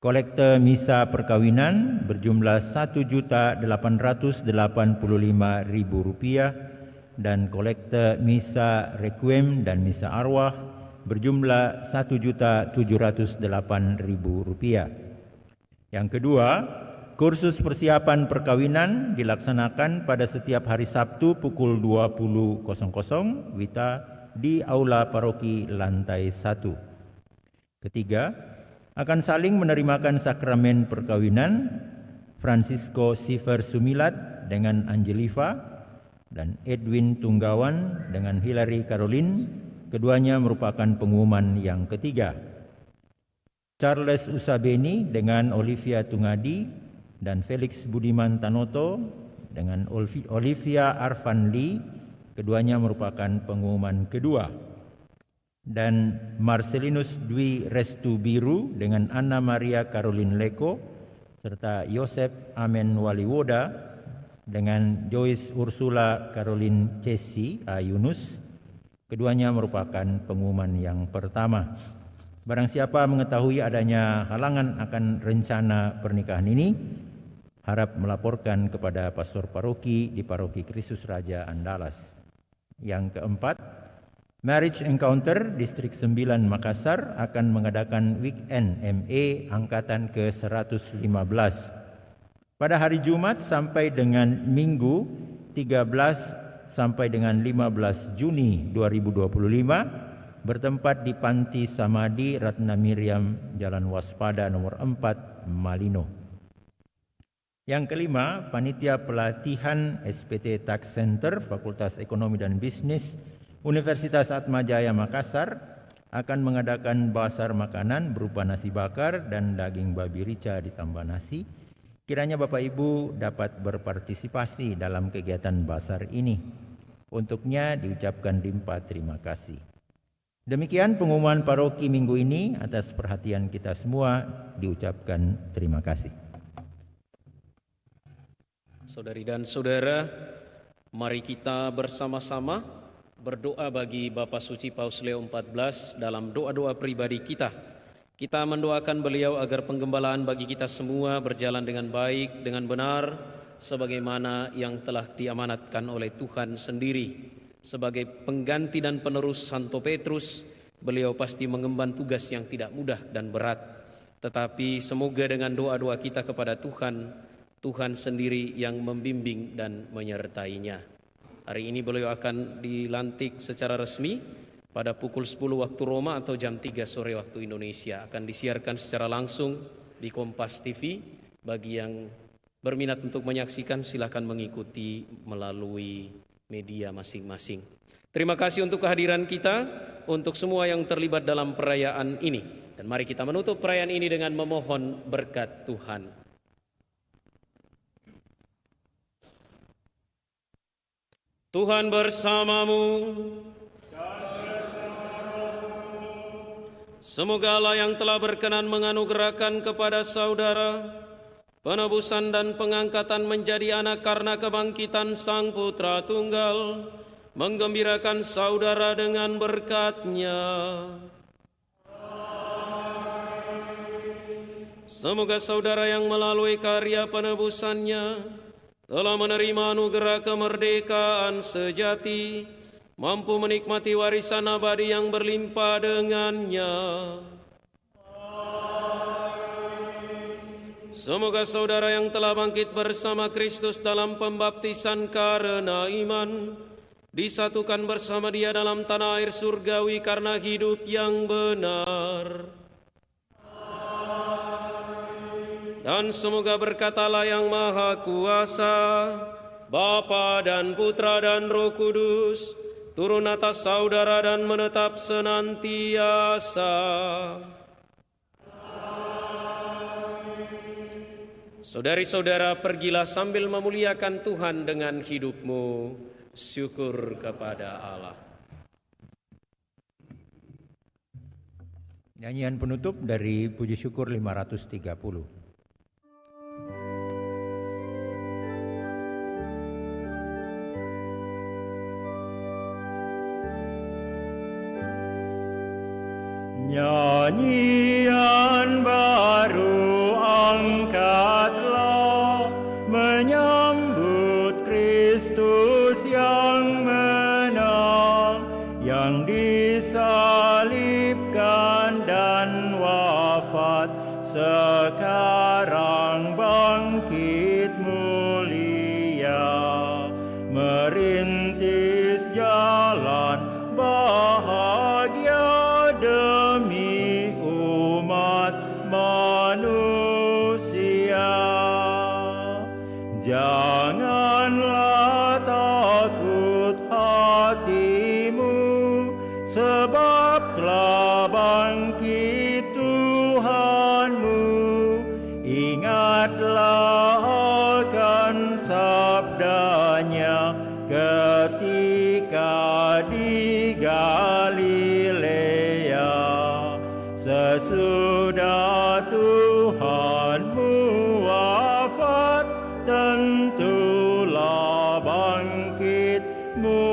Kolekte misa perkawinan berjumlah Rp1.885.000 dan kolekte misa requiem dan misa arwah berjumlah Rp1.708.000. Yang kedua, kursus persiapan perkawinan dilaksanakan pada setiap hari Sabtu pukul 20.00 WITA di Aula Paroki lantai 1. Ketiga, akan saling menerimakan sakramen perkawinan Francisco Siver Sumilat dengan Angeliva dan Edwin Tunggawan dengan Hilary Caroline. Keduanya merupakan pengumuman yang ketiga. Charles Usabeni dengan Olivia Tungadi dan Felix Budiman Tanoto dengan Olivia Arvanli, keduanya merupakan pengumuman kedua. Dan Marcelinus Dwi Restu Biru dengan Anna Maria Caroline Leko, serta Yosep Amen Waliwoda dengan Joyce Ursula Caroline Cesi Yunus, keduanya merupakan pengumuman yang pertama. Barang siapa mengetahui adanya halangan akan rencana pernikahan ini, harap melaporkan kepada pastor paroki di Paroki Kristus Raja Andalas. Yang keempat, Marriage Encounter Distrik 9 Makassar akan mengadakan weekend ME angkatan ke-115 pada hari Jumat sampai dengan Minggu 13 sampai dengan 15 Juni 2025 bertempat di Panti Samadi Ratna Miriam, Jalan Waspada nomor 4, Malino. Yang kelima, Panitia Pelatihan SPT Tax Center Fakultas Ekonomi dan Bisnis Universitas Atmajaya Makassar akan mengadakan basar makanan berupa nasi bakar dan daging babi rica ditambah nasi. Kiranya Bapak Ibu dapat berpartisipasi dalam kegiatan basar ini. Untuknya diucapkan limpah terima kasih. Demikian pengumuman paroki minggu ini. Atas perhatian kita semua diucapkan terima kasih. Saudari dan saudara, mari kita bersama-sama berdoa bagi Bapak Suci Paus Leo XIV dalam doa-doa pribadi kita. Kita mendoakan beliau agar penggembalaan bagi kita semua berjalan dengan baik, dengan benar, sebagaimana yang telah diamanatkan oleh Tuhan sendiri. Sebagai pengganti dan penerus Santo Petrus, beliau pasti mengemban tugas yang tidak mudah dan berat. Tetapi semoga dengan doa-doa kita kepada Tuhan, Tuhan sendiri yang membimbing dan menyertainya. Hari ini beliau akan dilantik secara resmi pada pukul 10 waktu Roma atau jam 3 sore waktu Indonesia. Akan disiarkan secara langsung di Kompas TV. Bagi yang berminat untuk menyaksikan, silakan mengikuti melalui media masing-masing. Terima kasih untuk kehadiran kita, untuk semua yang terlibat dalam perayaan ini. Dan mari kita menutup perayaan ini dengan memohon berkat Tuhan. Tuhan bersamamu. Semoga Allah yang telah berkenan menganugerahkan kepada saudara penebusan dan pengangkatan menjadi anak karena kebangkitan Sang Putra Tunggal, menggembirakan saudara dengan berkat-Nya. Semoga saudara yang melalui karya penebusannya telah menerima anugerah kemerdekaan sejati, mampu menikmati warisan abadi yang berlimpah dengannya. Semoga saudara yang telah bangkit bersama Kristus dalam pembaptisan karena iman, disatukan bersama Dia dalam tanah air surgawi karena hidup yang benar. Dan semoga berkat Allah yang Maha Kuasa, Bapa dan Putra dan Roh Kudus, turun atas saudara dan menetap senantiasa. Saudari-saudara, pergilah sambil memuliakan Tuhan dengan hidupmu. Syukur kepada Allah. Nyanyian penutup dari Puji Syukur 530. Nyanyian baru angkatlah, menyambut Kristus yang menang, yang disalibkan dan wafat, sekarang bangkit mulia, merintis jalan bahagia demi umat manusia. Janganlah takut hatimu, sebab telah bangkit Tuhanmu. Ingatlah akan sabda di Galilea. Sesudah Tuhanmu wafat, tentulah bangkitmu